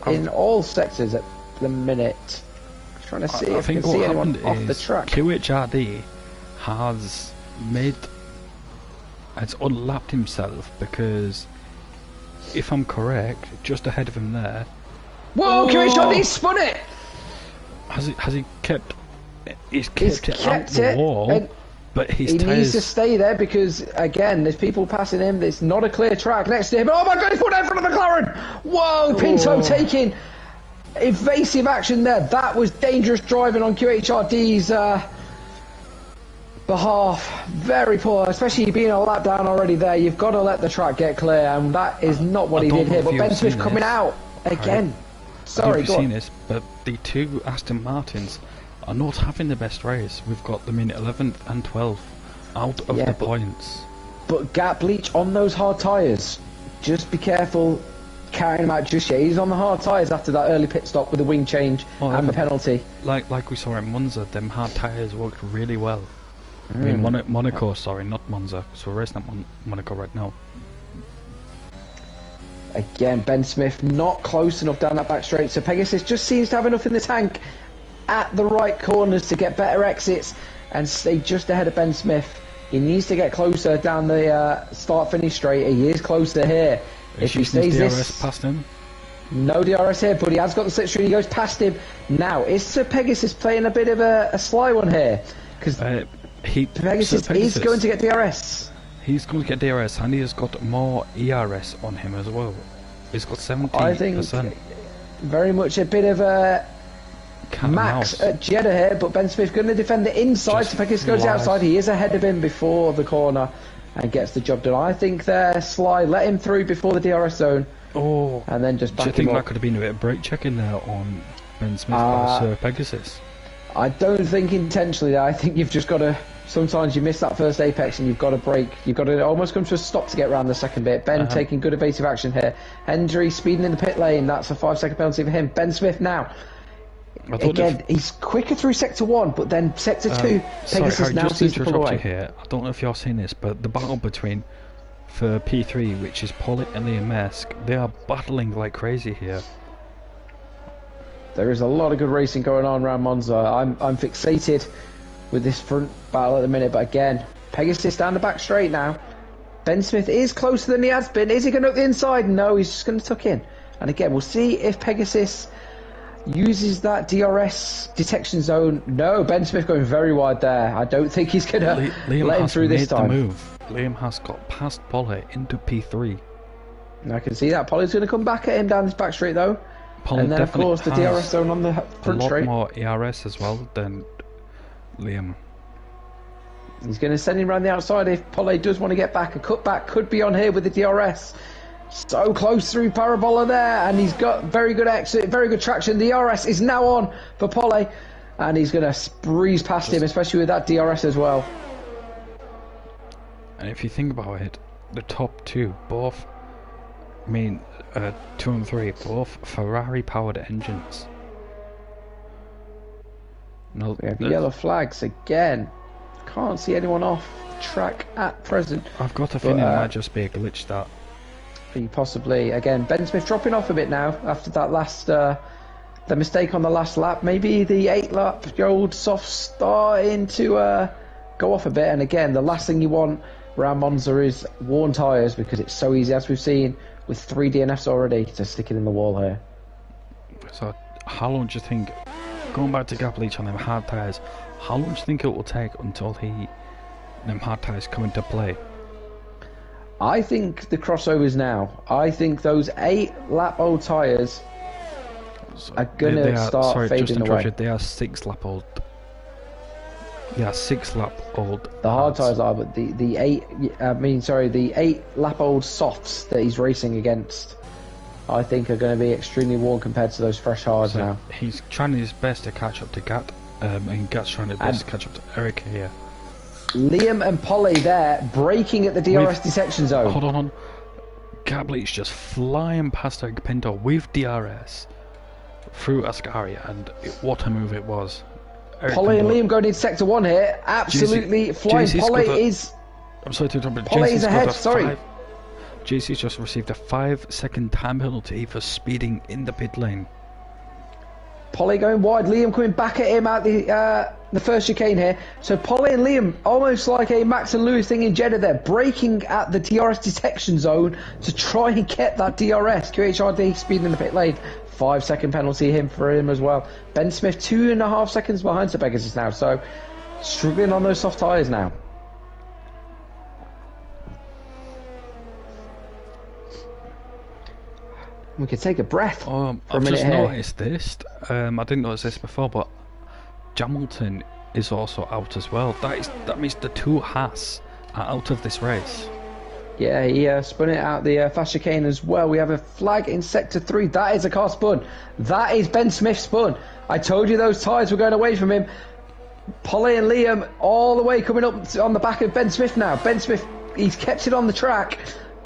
in all sectors at the minute. Trying to see if I can see anyone off the track. QHRD has unlapped himself because, if I'm correct, just ahead of him there. Whoa! QHRD spun it. Has he kept? He's kept it out the wall, but he needs to stay there because again, there's people passing him. There's not a clear track next to him. Oh my God! He's put out in front of the McLaren. Whoa! Pinto taking evasive action there. That was dangerous driving on QHRD's behalf. Very poor, especially being a lap down already there. You've got to let the track get clear, and that is not what he did here. But Ben Smith coming out again. Sorry, go on. This, but the two Aston Martins are not having the best race. We've got them in 11th and 12th out of the points. But gap bleach on those hard tyres. Just be careful carrying him out just yet. He's on the hard tyres after that early pit stop with the wing change and the penalty. Like we saw in Monza, them hard tyres worked really well. I mean, Monaco, sorry, not Monza, because we're racing at Monaco right now. Again, Ben Smith not close enough down that back straight, so Pegasus just seems to have enough in the tank at the right corners to get better exits and stay just ahead of Ben Smith. He needs to get closer down the start-finish straight. He is closer here. If he stays DRS past him? No DRS here, but he has got the slipstream. He goes past him. Now, is Sir Pegasus playing a bit of a sly one here? Because Pegasus is going to get DRS. He's going to get DRS, and he has got more ERS on him as well. He's got 70%. I think very much a bit of a max at Jeddah here, but Ben Smith going to defend the inside. So Pegasus goes outside. He is ahead of him before the corner and gets the job done. I think they're sly. Let him through before the DRS zone. Oh, and then just back him up. Do you think that could have been a bit of brake checking there on Ben Smith by Sir Pegasus? I don't think intentionally. I think you've just got to. Sometimes you miss that first apex and you've got to brake. You've got to almost come to a stop to get around the second bit. Ben taking good evasive action here. Hendry speeding in the pit lane. That's a 5-second penalty for him. Ben Smith now. Again, he's quicker through sector 1, but then sector 2. Pegasus now sees the pull away. Here. I don't know if you're seeing this, but the battle between for P3, which is Pollitt and Liam Mesk, they are battling like crazy here. There is a lot of good racing going on around Monza. I'm fixated with this front battle at the minute, but again, Pegasus down the back straight now. Ben Smith is closer than he has been. Is he going to up the inside? No, he's just going to tuck in. And again, we'll see if Pegasus uses that DRS detection zone. No, Ben Smith going very wide there. I don't think he's going to let him through this time. Liam has got past Polly into P3. I can see that. Polly's going to come back at him down this back straight though. Polly and then of course the DRS zone on the front straight. A lot more ERS as well than Liam. He's going to send him around the outside if Polly does want to get back. A cutback could be on here with the DRS. So close through Parabola there, and he's got very good exit, very good traction. The DRS is now on for Polly, and he's going to breeze past him, especially with that DRS as well. And if you think about it, the top two, both, 2 and 3, both Ferrari-powered engines. No, we have yellow flags again. Can't see anyone off track at present. I've got a feeling it might just be a glitch that. Possibly. Again, Ben Smith dropping off a bit now after that last, the mistake on the last lap. Maybe the 8-lap-old soft starting to go off a bit. And again, the last thing you want around Monza is worn tyres, because it's so easy, as we've seen, with 3 DNFs already, to stick it in the wall here. So, how long do you think, going back to gap leach on them hard tyres, how long do you think it will take until them hard tyres come into play? I think the crossovers now. I think those 8-lap-old tyres are going to start fading away. They are 6-lap-old. Yeah, 6-lap-old. The hard tyres are, but the 8-lap-old softs that he's racing against, I think are going to be extremely worn compared to those fresh hards now. He's trying his best to catch up to Gat, and Gat's trying his best to catch up to Eric here. Liam and Polly there, braking at the DRS detection zone. Hold on. Gable's just flying past Eric Pinto with DRS through Ascari, and what a move it was. Polly and Liam going into sector 1 here, absolutely flying. I'm sorry to interrupt, but Polly's ahead, sorry. JC's just received a 5-second time penalty for speeding in the pit lane. Polly going wide, Liam coming back at him at the first chicane here. So Polly and Liam, almost like a Max and Lewis thing in Jeddah there, braking at the DRS detection zone to try and get that DRS. QHRD speeding in the pit lane. 5-second penalty for him as well. Ben Smith 2.5 seconds behind Sir Pegasus now, so struggling on those soft tyres now. We could take a breath for a minute. I've just noticed this. I didn't notice this before, but Jamilton is also out as well. That means the 2 Haas are out of this race. Yeah, he spun it out the fast chicane as well. We have a flag in sector 3. That is a car spun. That is Ben Smith spun. I told you those tyres were going away from him. Polly and Liam all the way coming up on the back of Ben Smith now. Ben Smith, he's kept it on the track,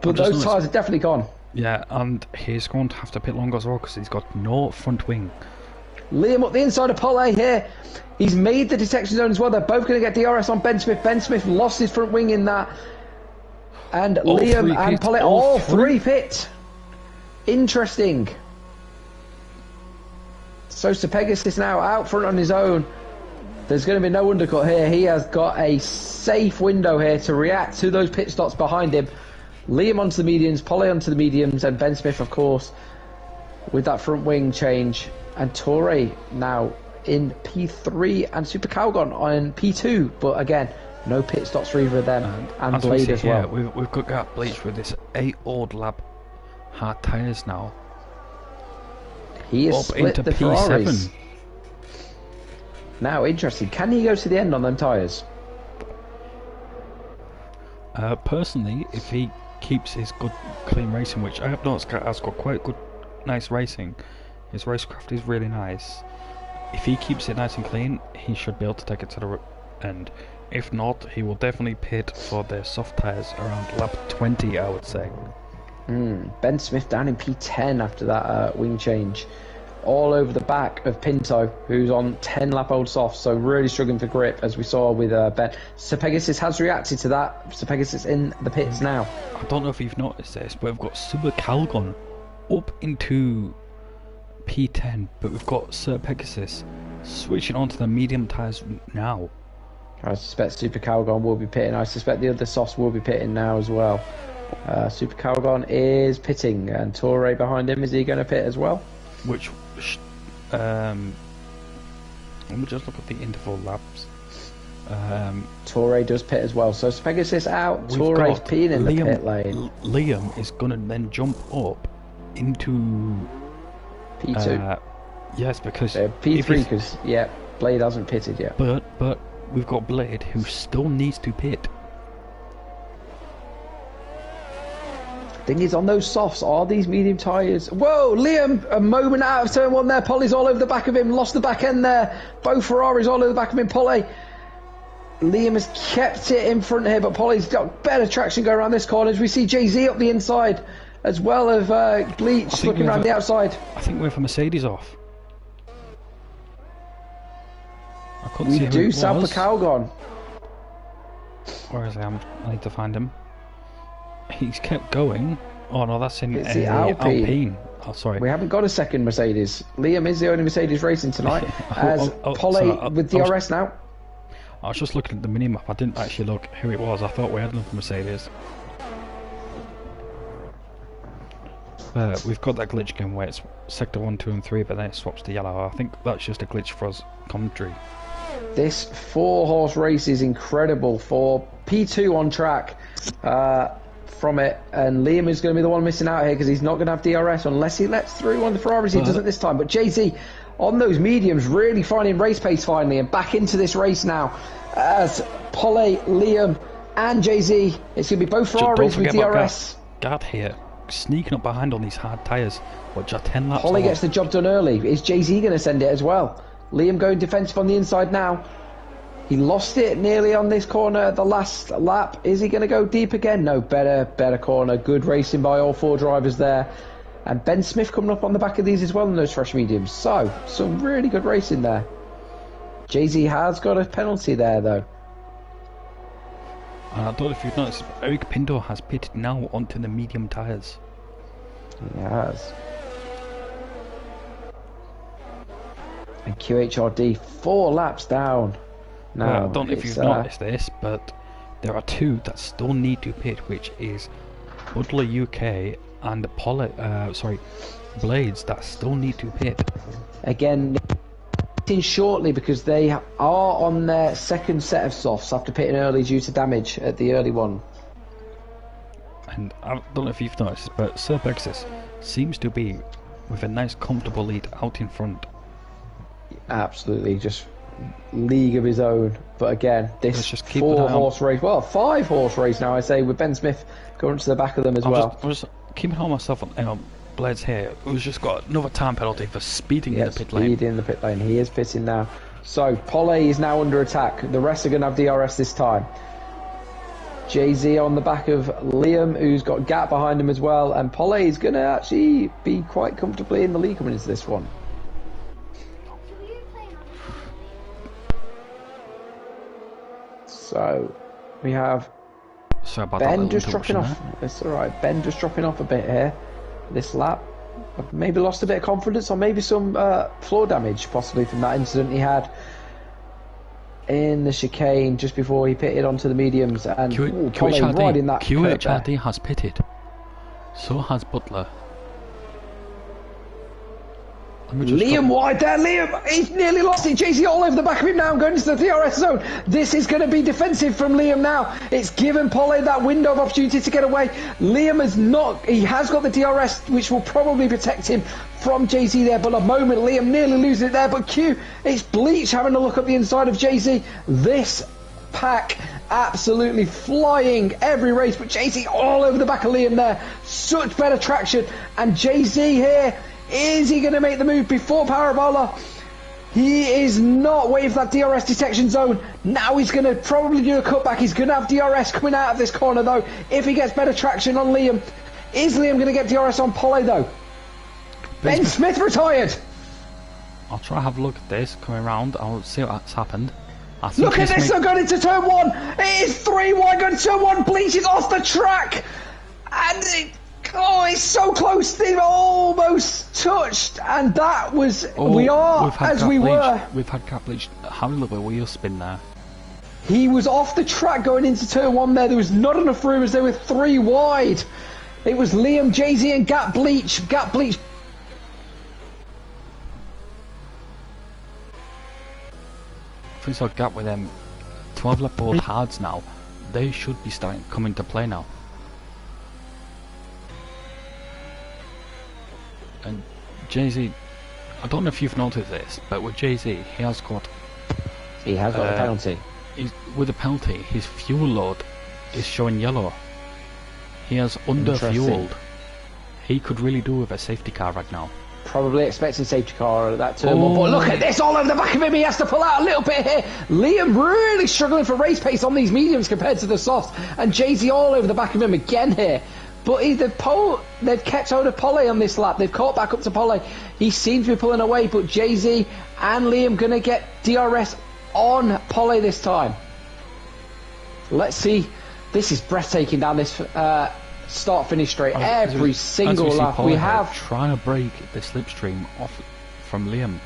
but those tyres are definitely gone. Yeah, and he's going to have to pit longer as well because he's got no front wing. Liam up the inside of Polly here. He's made the detection zone as well. They're both going to get DRS on Ben Smith. Ben Smith lost his front wing in that. And Liam and Polly, all three pit. Interesting. So Sir Pegasus now out front on his own. There's going to be no undercut here. He has got a safe window here to react to those pit stops behind him. Liam onto the mediums, Polly onto the mediums, and Ben Smith, of course, with that front wing change. And Torre now in P3 and Super Calgon on P2. But again, no pit stops for either of them, and Blade as well. We've got Gat Bleach with this 8-old lap hard tyres now. He has split into the P7. Ferraris. Now, interesting. Can he go to the end on them tyres? Personally, if he keeps his good, clean racing, which I have noticed has got quite good, nice racing. His racecraft is really nice. If he keeps it nice and clean, he should be able to take it to the end. If not, he will definitely pit for the soft tyres around lap 20, I would say. Ben Smith down in P10 after that wing change. All over the back of Pinto, who's on 10-lap-old softs, so really struggling for grip, as we saw with Ben. Sir Pegasus has reacted to that. Sir Pegasus in the pits now. I don't know if you've noticed this, but we've got Super Calgon up into P10, but we've got Sir Pegasus switching onto the medium tyres now. I suspect Super Calgon will be pitting. I suspect the other softs will be pitting now as well. Super Calgon is pitting, and Torre behind him. Is he going to pit as well? Which, let me just look at the interval laps. Torre does pit as well. So Pegasus out. Torre's peeing in the pit lane. Liam is going to then jump up into P2. Yes, because P3 because Blade hasn't pitted yet. But we've got Blade who still needs to pit. Thing is, on those softs, are these medium tyres? Whoa, Liam, a moment out of turn one there. Polly's all over the back of him, lost the back end there. Both Ferraris all over the back of him. Polly. Liam has kept it in front here, but Polly's got better traction going around this corner as we see Jay-Z up the inside, as well as Bleach looking around the outside. I think we have a Mercedes off. I couldn't see who do, it was. Sam for Calgon. Where is he? I need to find him. He's kept going. Oh no, that's in It's the Alpine. Oh, sorry. We haven't got a second Mercedes. Liam is the only Mercedes racing tonight. As Polly with DRS now. I was just looking at the minimap. I didn't actually look who it was. I thought we had another Mercedes. We've got that glitch again where it's sector 1, 2 and 3, but then it swaps to yellow. I think that's just a glitch for us commentary. This 4-horse race is incredible for P2 on track from it, and Liam is going to be the one missing out here because he's not going to have DRS unless he lets through one of the Ferraris. He doesn't this time, but Jay-Z on those mediums really finding race pace finally and back into this race now as Polly, Liam and Jay-Z. It's going to be both Ferraris with DRS. Gad here sneaking up behind on these hard tyres, which are 10 laps Polly gets the job done early. Is Jay-Z going to send it as well? Liam going defensive on the inside now. He lost it nearly on this corner at the last lap. Is he going to go deep again? No, better corner. Good racing by all four drivers there. And Ben Smith coming up on the back of these as well in those fresh mediums. So, some really good racing there. Jay-Z has got a penalty there, though. I don't know if you've noticed, Eric Pinto has pitted now onto the medium tyres. He has. And QHRD 4 laps down. No, I don't know if you've noticed this, but there are two that still need to pit, which is Butler UK and Blades that still need to pit. Again, pitting shortly because they are on their second set of softs after pitting early due to damage at the early one. And I don't know if you've noticed, but Sir Pegasus seems to be with a nice comfortable lead out in front. Absolutely, just league of his own. But again, this just keep 4-horse race, well, 5-horse race now, I say, with Ben Smith going to the back of them as well. I was keeping on myself on Blades here, who's just got another time penalty for speeding in the pit lane. Speeding in the pit lane. He is pitting now. So, Polly is now under attack. The rest are going to have DRS this time. Jay-Z on the back of Liam, who's got Gap behind him as well. And Polly is going to actually be quite comfortably in the lead coming into this one. So, we have Ben just dropping off. It's alright, Ben just dropping off a bit here. This lap. Maybe lost a bit of confidence, or maybe some floor damage, possibly from that incident he had in the chicane just before he pitted onto the mediums. And QHRD has pitted. So has Butler. Liam wide there, Liam, he's nearly lost it. Jay-Z all over the back of him now, going into the DRS zone. This is going to be defensive from Liam now. It's given Polly that window of opportunity to get away. Liam he has got the DRS, which will probably protect him from Jay-Z there, but a moment, Liam nearly losing it there, but it's Bleach having a look at the inside of Jay-Z. This pack absolutely flying every race, but Jay-Z all over the back of Liam there. Such better traction, and Jay-Z here, is he going to make the move before Parabola? He is not waiting for that DRS detection zone. Now he's going to probably do a cutback. He's going to have DRS coming out of this corner, though, if he gets better traction on Liam. Is Liam going to get DRS on Polly, though? Ben Smith retired. I'll try to have a look at this coming around. I'll see what's happened. Look at this, they're going into turn one. It is 3 wide going to turn one. Bleach is off the track. And it's so close. They've almost touched. And that was, we are as we were. We've had Cat Bleach having a little bit of wheel spin there. He was off the track going into turn 1 there. There was not enough room as they were 3 wide. It was Liam, Jay-Z and Gap Bleach. Gap Bleach. If we saw Gap with them 12 lap both hards now, they should be starting to come into play now. And Jay-Z, I don't know if you've noticed this, but with Jay-Z, he has got a penalty. With the penalty, his fuel load is showing yellow. He has under-fueled. He could really do with a safety car right now. Probably expecting safety car at that turn 1, but look at this, all over the back of him. He has to pull out a little bit here. Liam really struggling for race pace on these mediums compared to the softs, and Jay-Z all over the back of him again here. But they've kept hold of Polly on this lap. They've caught back up to Polly. He seems to be pulling away, but Jay-Z and Liam going to get DRS on Polly this time. Let's see. This is breathtaking down this start-finish straight. Every single lap we have. Trying to break the slipstream off from Liam.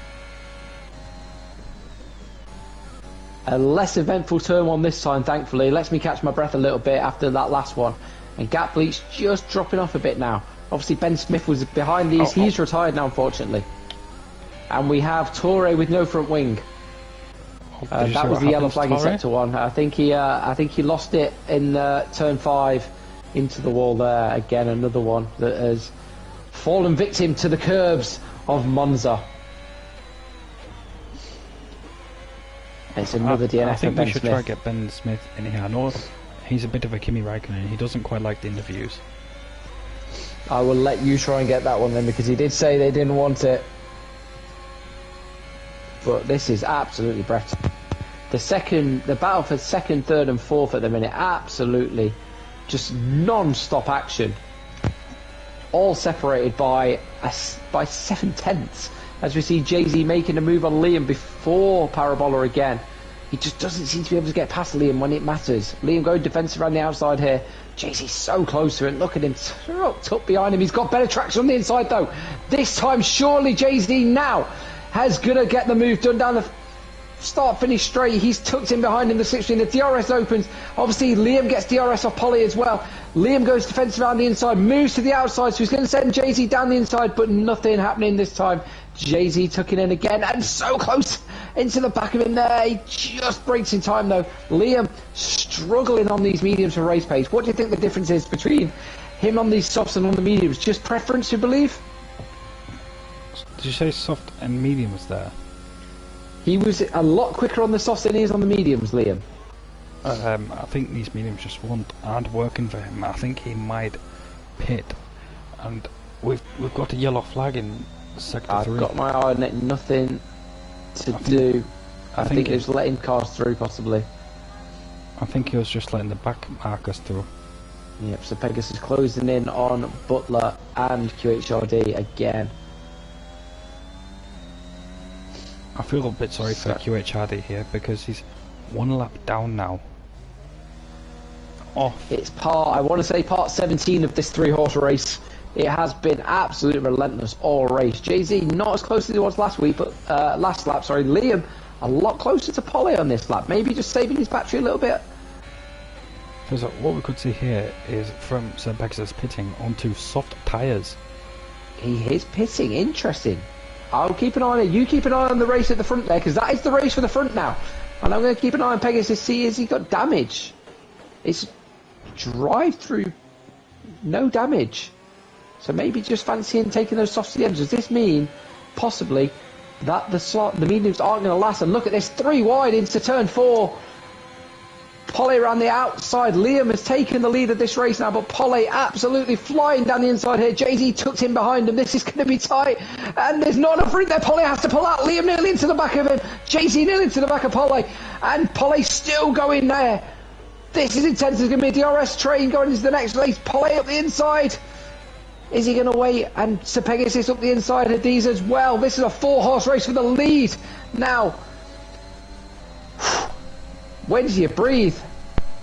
A less eventful turn 1 this time, thankfully. Lets me catch my breath a little bit after that last one. And Gap Bleach just dropping off a bit now. Obviously Ben Smith was behind these. He's retired now, unfortunately. And we have Torre with no front wing. That was the yellow flag in sector 1. I think he lost it in turn 5 into the wall there. Again, another one that has fallen victim to the curbs of Monza. It's another DNF. I think for Ben we should Smith. try to get Ben Smith in here. I know he's a bit of a Kimi Räikkönen. He doesn't quite like the interviews. I will let you try and get that one then, because he did say they didn't want it. But this is absolutely breathtaking. The battle for 2nd, 3rd and 4th at the minute, absolutely just non-stop action. All separated by 7/10, as we see Jay-Z making a move on Liam before Parabola again. He just doesn't seem to be able to get past Liam when it matters. Liam going defensive around the outside here. Jay-Z's so close to it. Look at him tucked up behind him. He's got better traction on the inside though. This time surely Jay-Z now has gonna get the move done down the start-finish straight. He's tucked in behind him, the slipstream. The DRS opens. Obviously Liam gets DRS off Polly as well. Liam goes defensive around the inside, moves to the outside, so he's going to send Jay-Z down the inside, but nothing happening this time. Jay-Z tucking in again, and so close into the back of him there. He just breaks in time though. Liam struggling on these mediums for race pace. What do you think the difference is between him on these softs and on the mediums? Just preference, you believe? Did you say soft and mediums there? He was a lot quicker on the softs than he is on the mediums, Liam. I think these mediums just aren't working for him. I think he might pit, and we've got a yellow flag in sector 3. I've got my eye on it. Nothing to do. I think it's letting cars through, possibly. I think he was just letting the back markers through. Yep. So Pegasus closing in on Butler and QHRD again. I feel a bit sorry for QHRD here because he's 1 lap down now. It's I want to say part 17 of this 3-horse race. It has been absolutely relentless all race. Jay-Z not as close as he was last week, but last lap, sorry. Liam a lot closer to Polly on this lap. Maybe just saving his battery a little bit. So what we could see here is from Sir Pegasus pitting onto soft tyres. He is pitting, interesting. I'll keep an eye on it. You keep an eye on the race at the front there, because that is the race for the front now. And I'm going to keep an eye on Pegasus, see has he got damage. It's drive-through, no damage. So maybe just fancying taking those softs to the end. Does this mean, possibly, that the mediums aren't going to last? And look at this, 3 wide into turn 4. Polly around the outside. Liam has taken the lead of this race now, but Polly absolutely flying down the inside here. Jay-Z tucked in behind him. This is going to be tight, and there's not enough room there. Polly has to pull out. Liam nearly into the back of him. Jay-Z nearly into the back of Polly, and Polly still going there. This is intense. There's going to be a DRS train going into the next race. Polly up the inside. Is he going to wait? And Sir Pegasus up the inside of these as well. This is a 4-horse race for the lead. Now, when do you breathe?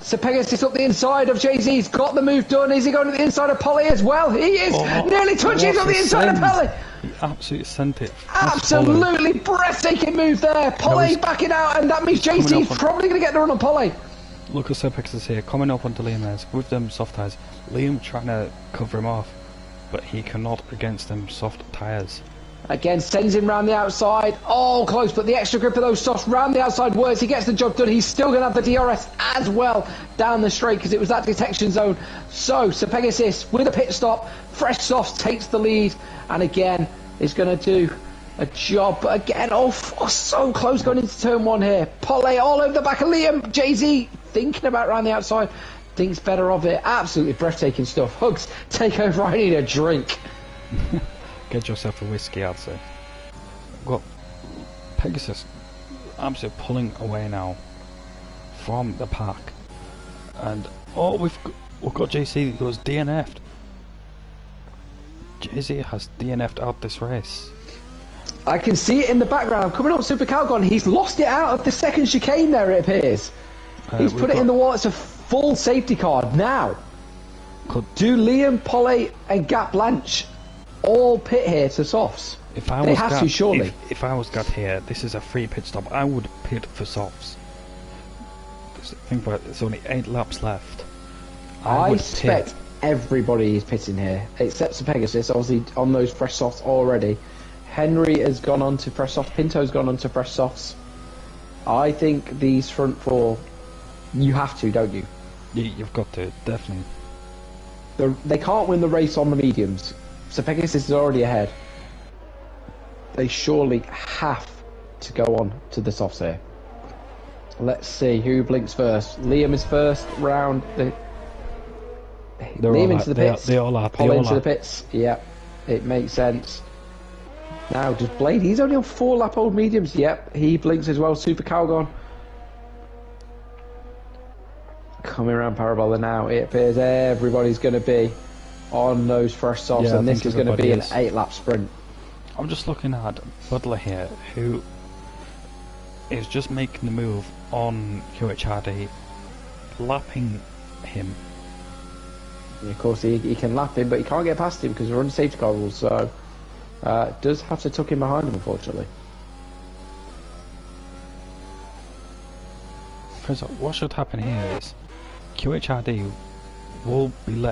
Sir Pegasus up the inside of Jay-Z. He's got the move done. Is he going to the inside of Polly as well? He is. Nearly touches on the inside of Polly. He absolutely sent it. past Polly. Absolutely breathtaking move there. Polly's backing out, and that means JC's probably going to get the run on Polly. Look at Sir Pegasus here, coming up onto Liam Ayres with them soft tyres. Liam trying to cover him off, but he cannot against them soft tyres. Again, sends him round the outside. Oh, close, but the extra grip of those softs round the outside works. He gets the job done. He's still going to have the DRS as well down the straight because it was that detection zone. So, Sir Pegasus with a pit stop. Fresh softs takes the lead, and again is going to do a job. But again, so close going into turn one here. Polly all over the back of Liam. Jay-Z thinking about round the outside. Thinks better of it. Absolutely breathtaking stuff. Hugs, take over. I need a drink. Get yourself a whiskey, I'd say. Well, Pegasus absolutely pulling away now from the pack, and we've got JC who was DNF'd. JC has DNF'd out this race. I can see it in the background. Coming up, Super Calgon. He's lost it out of the second chicane there, it appears. He's put it in the wall. It's a full safety car. Now, do Liam, Polly and Gap Blanche all pit here to softs? If I was Gat here, this is a free pit stop. I would pit for softs. Think about it, there's only 8 laps left. I suspect everybody is pitting here, except for Pegasus, obviously on those fresh softs already. Henry has gone on to fresh softs, Pinto's gone on to fresh softs. I think these front four, you have to, don't you? You've got to, definitely. They can't win the race on the mediums. So Pegasus is already ahead. They surely have to go on to the softs here. Let's see who blinks first. Liam is first round. Liam into the pits. They all are. Polly into the pits. Yeah, it makes sense. Now, does Blade? He's only on 4 lap old mediums. Yep, he blinks as well. Super Calgon. Coming around Parabola now. It appears everybody's going to be on those fresh softs, and this is going to be an 8 lap sprint. I'm just looking at Butler here, who is just making the move on QHRD, lapping him. Yeah, of course, he can lap him, but he can't get past him because we're under safety car rules, so does have to tuck him behind him, unfortunately. Because what should happen here is QHRD will be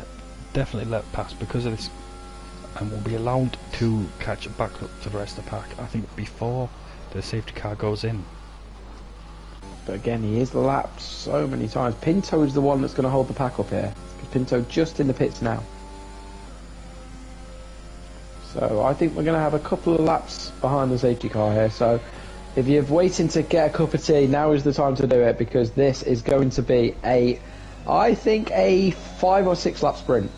definitely let pass because of this, and will be allowed to catch back up to the rest of the pack, I think, before the safety car goes in. But again, he is lapped so many times. Pinto is the one that's going to hold the pack up here, because Pinto just in the pits now. So I think we're going to have a couple of laps behind the safety car here. So if you're waiting to get a cup of tea, now is the time to do it, because this is going to be I think a 5 or 6 lap sprint,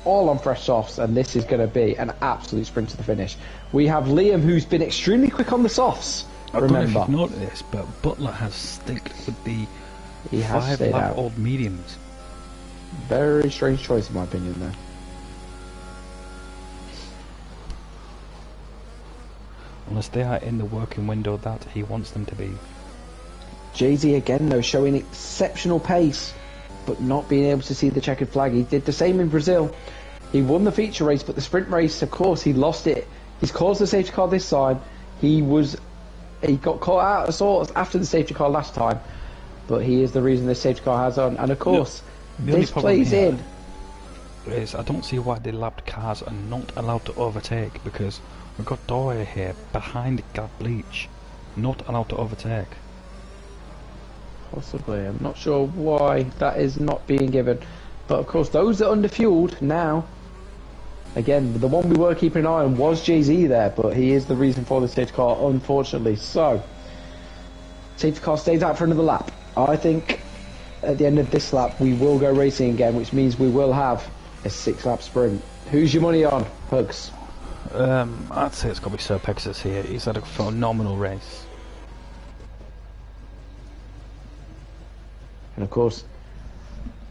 all on fresh softs, and this is going to be an absolute sprint to the finish. We have Liam, who's been extremely quick on the softs. I don't know if you've noticed this, but Butler has sticked with the 5 lap old mediums. Very strange choice in my opinion there. Unless they are in the working window that he wants them to be. Jay-Z again though, showing exceptional pace, but not being able to see the checkered flag. He did the same in Brazil. He won the feature race, but the sprint race, of course, he lost it. He's caused the safety car this time. He got caught out of sorts after the safety car last time, but he is the reason this safety car has on. And of course, this plays in. I don't see why the lapped cars are not allowed to overtake, because we've got Doria here behind Gab Bleach, not allowed to overtake. Possibly, I'm not sure why that is not being given, but of course those that are underfueled now. Again, the one we were keeping an eye on was Jay-Z there, but he is the reason for the safety car, unfortunately. So, safety car stays out for another lap. I think at the end of this lap we will go racing again, which means we will have a 6 lap sprint. Who's your money on, Hugs? I'd say it's got to be Sir Pegasus here. He's had a phenomenal race. And of course,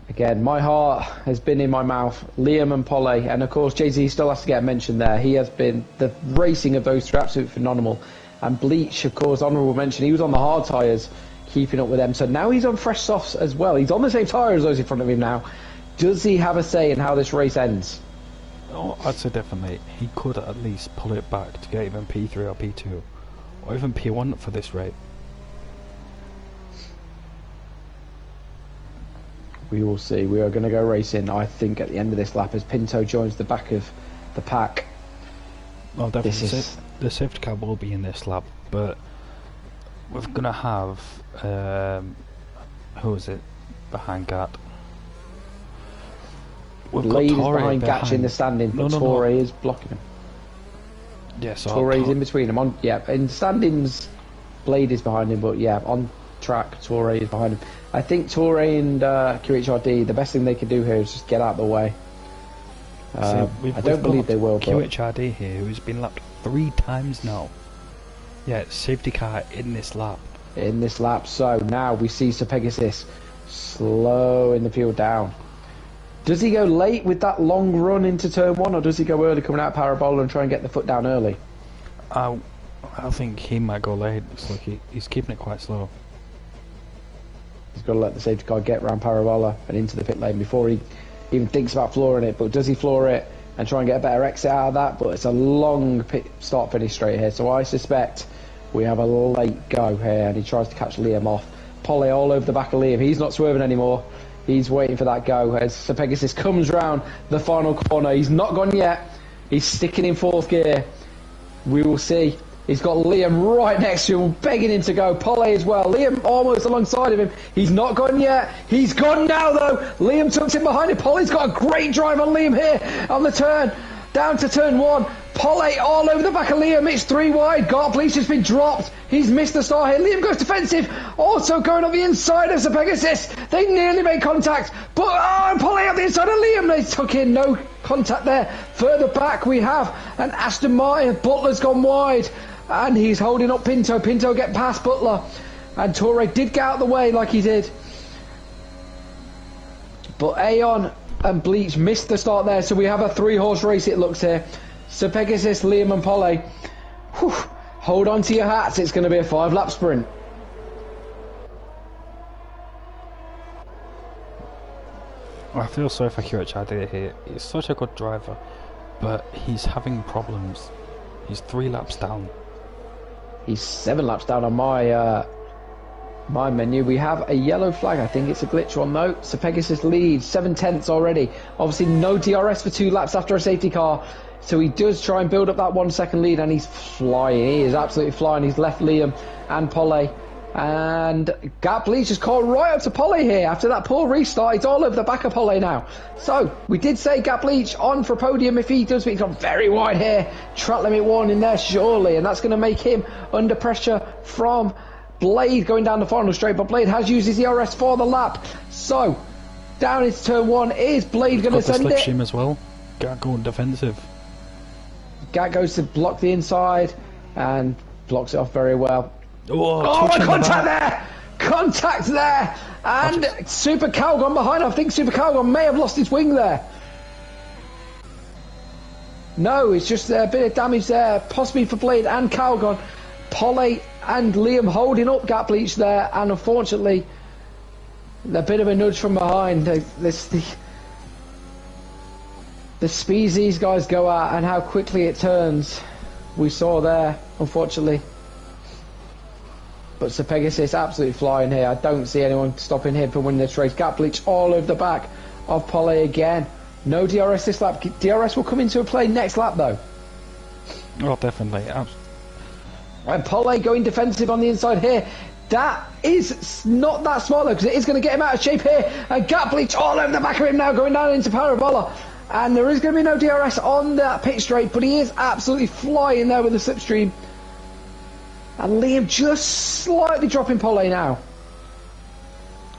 again, my heart has been in my mouth. Liam and Polly, and of course Jay-Z still has to get mentioned there. He has been, the racing of those two, absolutely phenomenal. And Bleach, of course, honourable mention, he was on the hard tyres, keeping up with them. So now he's on fresh softs as well. He's on the same tyre as those in front of him now. Does he have a say in how this race ends? Oh, I'd say definitely he could at least pull it back to get even P3 or P2 or even P1 for this rate. We will see. We are going to go racing, I think, at the end of this lap as Pinto joins the back of the pack. Well, definitely This is... the safety car will be in this lap, but we're going to have who is it behind Gat? We've Blade is got Torre behind Gatch in the standing, but Torre is blocking him. Yeah, so Torre's in between him. In standings, Blade is behind him, but yeah, on track, Torre is behind him. I think Torre and QHRD, the best thing they can do here is just get out of the way. I don't believe they will. QHRD here, who's been lapped 3 times now. Yeah, safety car in this lap. In this lap, so now we see Sir Pegasus slowing the field down. Does he go late with that long run into turn 1, or does he go early coming out Parabola and try and get the foot down early? I think he might go late. It's like he's keeping it quite slow. He's got to let the safety car get round Parabola and into the pit lane before he even thinks about flooring it. But does he floor it and try and get a better exit out of that? But it's a long pit start finish straight here, so I suspect we have a late go here, and he tries to catch Liam off. Polly all over the back of Liam. He's not swerving anymore. He's waiting for that go as Sir Pegasus comes round the final corner. He's not gone yet. He's sticking in 4th gear. We will see. He's got Liam right next to him, begging him to go. Polly as well. Liam almost alongside of him. He's not gone yet. He's gone now, though. Liam tucks in behind him. Polly's got a great drive on Liam here on the turn. Down to turn 1. Polly all over the back of Liam. It's 3 wide. Gartbleach has been dropped. He's missed the start here. Liam goes defensive. Also going on the inside of Sir Pegasus. They nearly made contact. But Polly on the inside of Liam. They took in no contact there. Further back we have an Aston Martin. Butler's gone wide. And he's holding up Pinto. Pinto get past Butler. And Torre did get out of the way like he did. But Aeon and Bleach missed the start there, so we have a 3-horse race it looks here. Sir Pegasus, Liam and Polly. Whew. Hold on to your hats, it's going to be a 5-lap sprint. I feel sorry for QHRD here. He's such a good driver, but he's having problems. He's 3 laps down. He's 7 laps down on my menu. We have a yellow flag. I think it's a glitch one though. Sir Pegasus leads 7/10 already. Obviously no DRS for 2 laps after a safety car, so he does try and build up that 1 second lead, and he's flying. He is absolutely flying. He's left Liam and Polly, and Gartbleach just caught right up to Polly here after that poor restart. He's all over the back of Polly now. So we did say Gartbleach on for a podium if he does, but he's gone very wide here. Track limit warning there surely, and that's going to make him under pressure from Blade going down the final straight, but Blade has used his ERS for the lap. So, down into turn 1. Is Blade going to send it? Shim as well. Gat going defensive. Gat goes to block the inside and blocks it off very well. Oh, contact there! Contact there! And Super Calgon behind. I think Super Calgon may have lost his wing there. No, it's just a bit of damage there, possibly for Blade and Calgon. Polly and Liam holding up Gartbleach there, and unfortunately a bit of a nudge from behind. The speeds these guys go at and how quickly it turns, we saw there, unfortunately. But Sir Pegasus absolutely flying here. I don't see anyone stopping him from winning this race. Gartbleach all over the back of Polly again. No DRS this lap. DRS will come into play next lap though. Oh, definitely. And Polly going defensive on the inside here. That is not that smart though, because it is going to get him out of shape here. And Gartbleach all over the back of him now, going down into Parabola. And there is going to be no DRS on that pit straight, but he is absolutely flying there with the slipstream. And Liam just slightly dropping Polly now.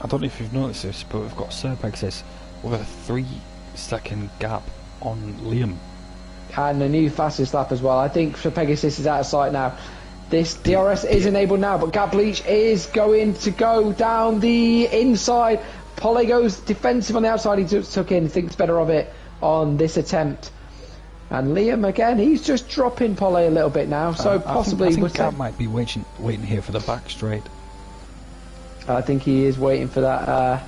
I don't know if you've noticed this, but we've got Sir Pegasus with a 3-second gap on Liam. And a new fastest lap as well. I think Sir Pegasus is out of sight now. This DRS is enabled now, but Gartbleach is going to go down the inside. Polly goes defensive on the outside. He just took in, thinks better of it on this attempt. And Liam again, he's just dropping Polly a little bit now. So possibly I think Gart might be waiting here for the back straight. I think he is waiting for that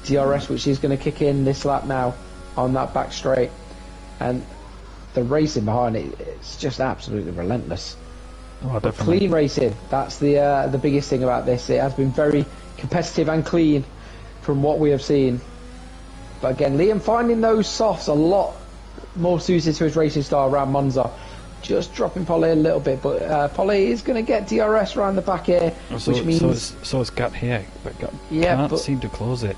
DRS, which is going to kick in this lap now on that back straight. And the racing behind it, it's just absolutely relentless. Oh, definitely. Clean racing, that's the biggest thing about this. It has been very competitive and clean from what we have seen. But again, Liam finding those softs a lot more suited to his racing style around Monza. Just dropping Polly a little bit, but Polly is going to get DRS around the back here, which means... So it's Gat here, but Gat can't seem to close it.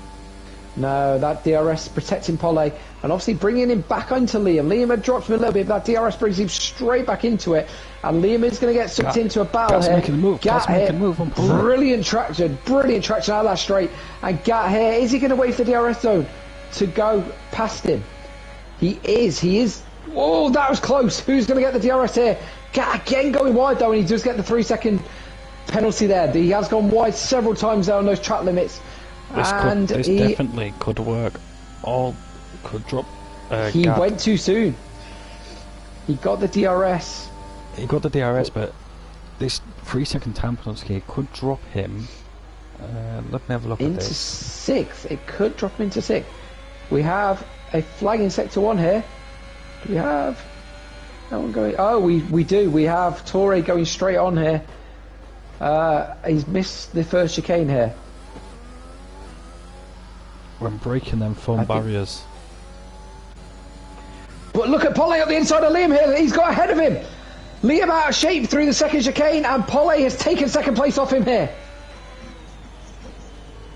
No, that DRS protecting Polly, and obviously bringing him back onto Liam. Liam had dropped him a little bit, but that DRS brings him straight back into it, and Liam is going to get sucked into a battle here. Making a move. Gat's making a move on Polly. Brilliant traction out of that straight, and Gat here, is he going to wait for the DRS zone to go past him? He is. Oh, that was close. Who's going to get the DRS here? Gat again going wide though, and he does get the 3-second penalty there. He has gone wide several times there on those track limits. This definitely could work. All could drop. He went too soon. He got the DRS. But this 3-second time penalty could drop him. Let me have a look at this. Into 6th. It could drop him into 6th. We have a flag in sector 1 here. Do we have no one going? Oh, we do. We have Torre going straight on here. He's missed the first chicane here. When breaking them foam barriers. But look at Polly up the inside of Liam here. He's got ahead of him. Liam out of shape through the second chicane, and Polly has taken second place off him here.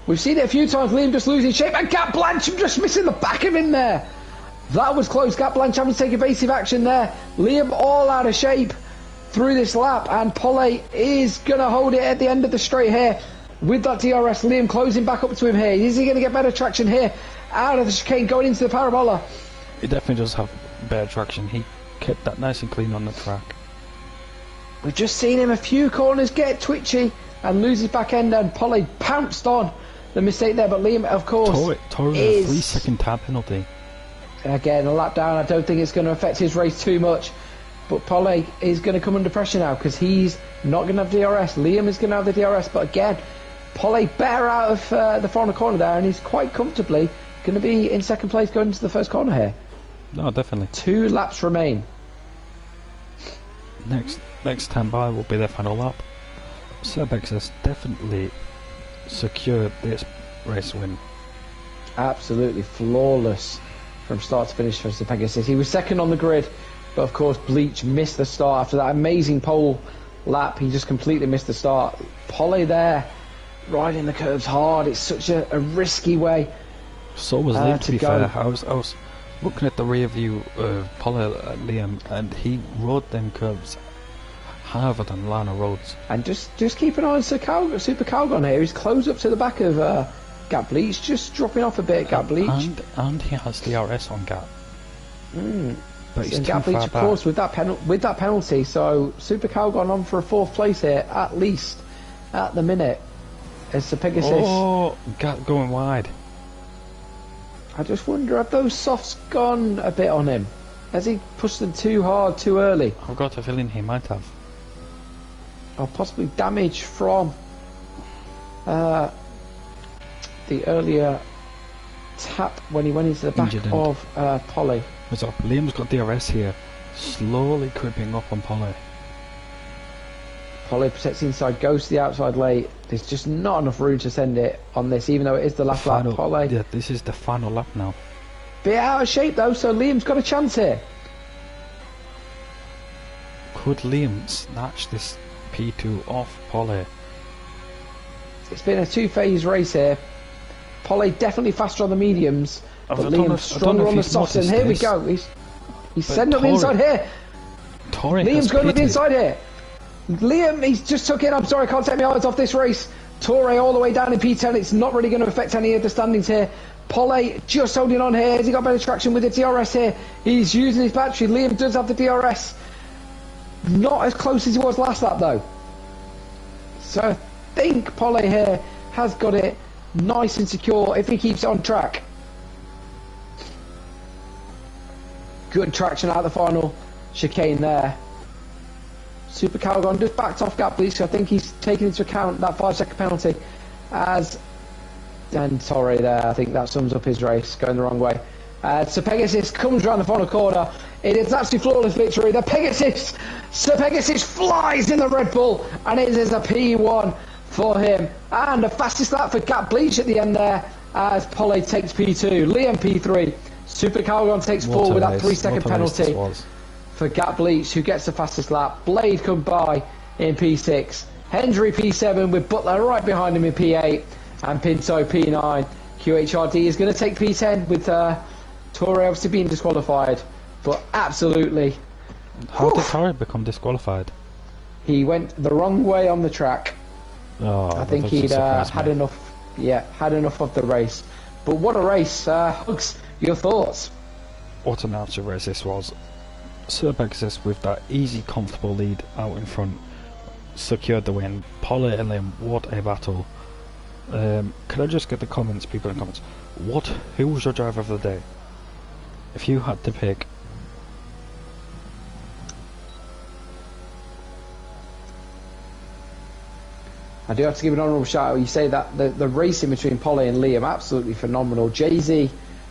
We've seen it a few times. Liam just losing shape, and Gat Blanchard just missing the back of him there. That was close. Gat Blanchard having to take evasive action there. Liam all out of shape through this lap, and Polly is going to hold it at the end of the straight here. With that DRS, Liam closing back up to him here. Is he going to get better traction here? Out of the chicane, going into the parabola. He definitely does have better traction. He kept that nice and clean on the track. We've just seen him a few corners get twitchy and lose his back end, and Polly pounced on the mistake there. But Liam, of course, Torre is... a 3-second time penalty. Again, a lap down. I don't think it's going to affect his race too much. But Polly is going to come under pressure now because he's not going to have DRS. Liam is going to have the DRS, but again... Polly better out of the final corner there, and he's quite comfortably going to be in second place going into the first corner here. No, definitely. 2 laps remain. Next time by will be their final lap. Serbex has definitely secured this race win. Absolutely flawless from start to finish for Sir Pegasus. He was second on the grid, but of course Bleach missed the start after that amazing pole lap. He just completely missed the start. Polly there, riding the curves hard. It's such a risky way. So was Liam, to be fair. I was looking at the rear view of Polly at Liam, and he rode them curves harder than Lana roads. And just keep an eye on Super Calgon here. He's close up to the back of Gat Bleach, just dropping off a bit. Gat Bleach, and he has DRS on Gat. But he's Gat Bleach, of course, with that penalty. So Super Calgon on for a 4th place here, at least at the minute. It's the Pegasus. Oh, Gat going wide. I just wonder, have those softs gone a bit on him? Has he pushed them too hard, too early? I've got a feeling he might have. Or possibly damage from the earlier tap when he went into the back of Polly. So Liam's got DRS here, slowly creeping up on Polly. Polly protects the inside, goes to the outside late. There's just not enough room to send it on this, even though it is the last lap. Polly. Yeah, this is the final lap now. Bit out of shape though, so Liam's got a chance here. Could Liam snatch this P2 off Polly? It's been a 2-phase race here. Polly definitely faster on the mediums, but Liam stronger on the softs. And here we go. He's sending up the inside here. Liam's going up the inside here. Liam, he's just took it. I'm sorry, I can't take my eyes off this race. Torre all the way down in P10. It's not really going to affect any of the standings here. Polly just holding on here. Has he got better traction with the DRS here? He's using his battery. Liam does have the DRS. Not as close as he was last lap though. So I think Polly here has got it nice and secure if he keeps it on track. Good traction out of the final chicane there. Super Calgon just backed off Gat Bleach, so I think he's taken into account that 5-second penalty and Torre there. I think that sums up his race, going the wrong way. Sir Pegasus comes round the final corner. It is absolutely flawless victory. Sir Pegasus flies in the Red Bull, and it is a P1 for him. And the fastest lap for Gap Bleach at the end there, as Polly takes P2, Liam P3. Super Calgon takes 4 with that 3-second penalty for Gap Bleach, who gets the fastest lap. Blade come by in P6. Hendry P7 with Butler right behind him in P8, and Pinto P9. QHRD is going to take P10 with Torre obviously being disqualified, but absolutely. How did Torre become disqualified? He went the wrong way on the track. Oh, I think he'd had enough. Yeah, had enough of the race. But what a race! Hugs, your thoughts? What an absolute race this was. Sir Pegasus with that easy, comfortable lead out in front secured the win. Polly and Liam, what a battle! Could I just get the comments, people in the comments? Who was your driver of the day? If you had to pick. I do have to give an honourable shout out. You say that the racing between Polly and Liam, absolutely phenomenal. Jay-Z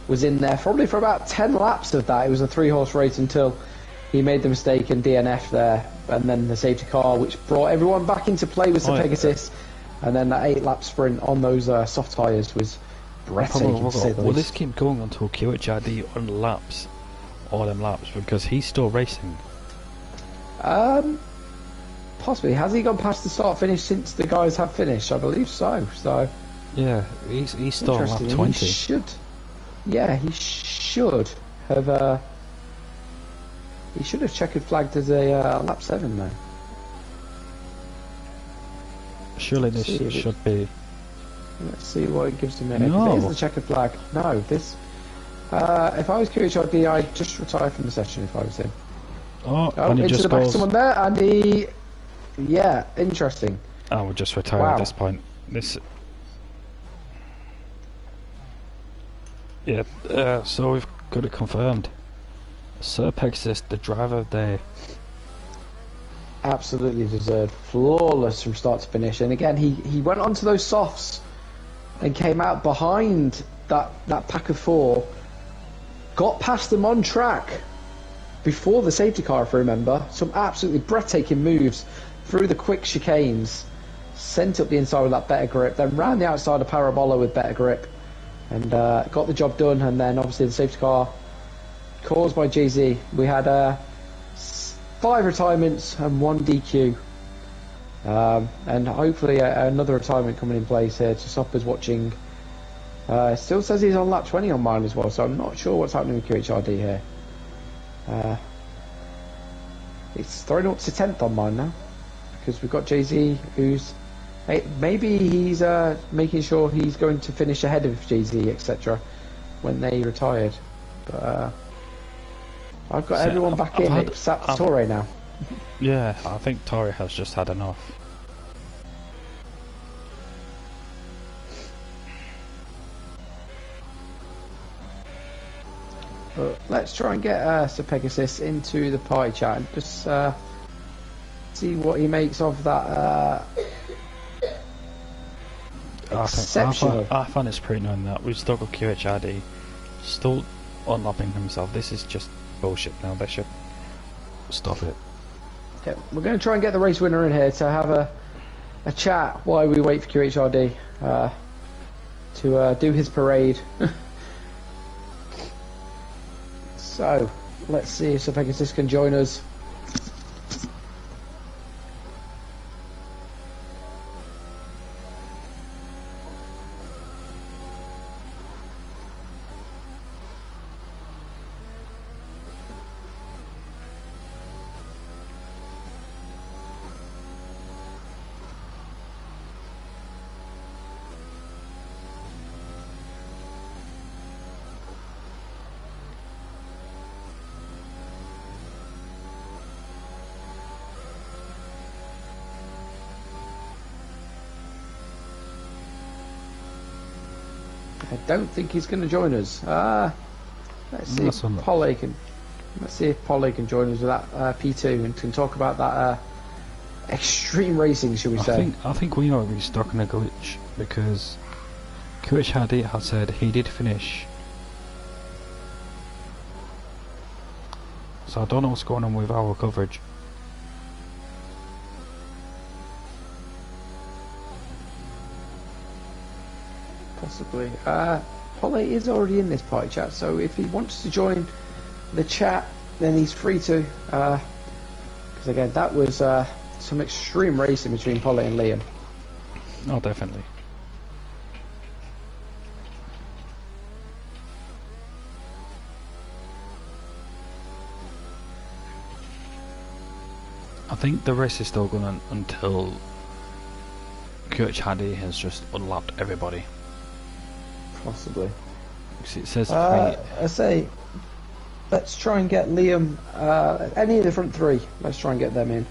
was in there probably for about 10 laps of that. It was a 3-horse race until he made the mistake and DNF there, and then the safety car, which brought everyone back into play with Sir Pegasus, and then that 8-lap sprint on those soft tyres was breathtaking, to say the least. Will this keep going until QHRD unlaps all them laps, because he's still racing? Possibly. Has he gone past the start finish since the guys have finished? I believe so. Yeah, he's still on lap 20. He should have. He should have checkered flagged as a lap 7 though. Surely this should be. Let's see what it gives him here. No. There's the checkered flag. No, this. If I was QHRD, I'd just retire from the session if I was him. Oh, and he into just the back goes. of someone there, and he. Yeah, interesting. I would just retire at this point. Yeah, so we've got it confirmed. Sir Pegasus, the driver of the day. Absolutely deserved. Flawless from start to finish. And again, he went onto those softs and came out behind that pack of 4. Got past them on track before the safety car, if I remember. Some absolutely breathtaking moves through the quick chicanes. Sent up the inside with that better grip. Then round the outside of Parabola with better grip. And got the job done. And then obviously the safety car caused by Jay-Z. We had 5 retirements and 1 DQ. And hopefully another retirement coming in place here. To stop us watching. Still says he's on lap 20 on mine as well, so I'm not sure what's happening with QHRD here. It's thrown up to 10th on mine now, because we've got Jay-Z who's maybe he's making sure he's going to finish ahead of Jay-Z, etc. when they retired. But I've got everyone back in except Torre now. Yeah, I think Torre has just had enough. But let's try and get Sir Pegasus into the party chat and just see what he makes of that exceptional. I find it's pretty known that we've still got QHRD still unlapping himself. This is just bullshit now. They should stop it. Yeah, we're going to try and get the race winner in here to have a chat while we wait for QHRD to do his parade. So, let's see if Sir Pegasus can join us. I don't think he's going to join us. Let's see if Polly can. Let's see if Polly can join us with that P2 and can talk about that extreme racing, shall we say? I think we might be stuck in a glitch, because QHRD had said he did finish so I don't know what's going on with our coverage. Possibly. Polly is already in this party chat, so if he wants to join the chat, then he's free to. Because again, that was some extreme racing between Polly and Liam. Oh, definitely. I think the race is still going on until Kurchadi has just unlapped everybody. Possibly. It says I say, let's try and get Liam, any of the front three, let's try and get them in.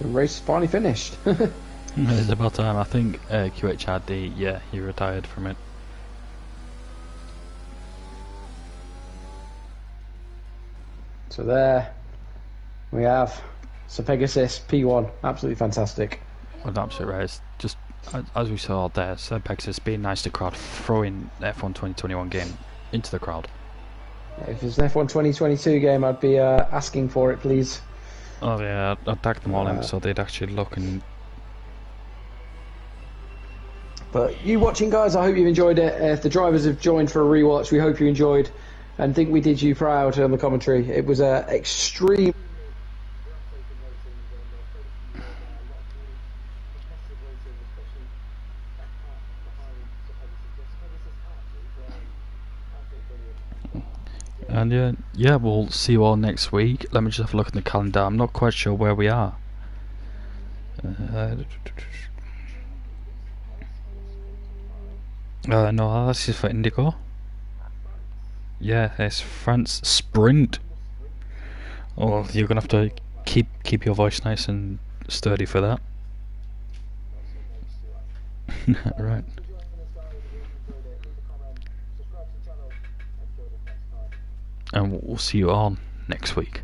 The race is finally finished. it's about time. I think QHRD, yeah, he retired from it. So there we have Sir Pegasus P1, absolutely fantastic. What an absolute race. Just as we saw there, Sir Pegasus being nice to the crowd, throwing the F1 2021 game into the crowd. If it's an F1 2022 game, I'd be asking for it, please. Oh yeah, I'd tag them all in so they'd actually look and... But you watching, guys, I hope you've enjoyed it. If the drivers have joined for a rewatch, we hope you enjoyed and think we did you proud on the commentary. It was extreme. And yeah, we'll see you all next week. Let me just have a look at the calendar. I'm not quite sure where we are. No, this is for Indigo. Yeah, it's France Sprint. Oh, you're gonna have to keep your voice nice and sturdy for that. Right. And we'll see you all next week.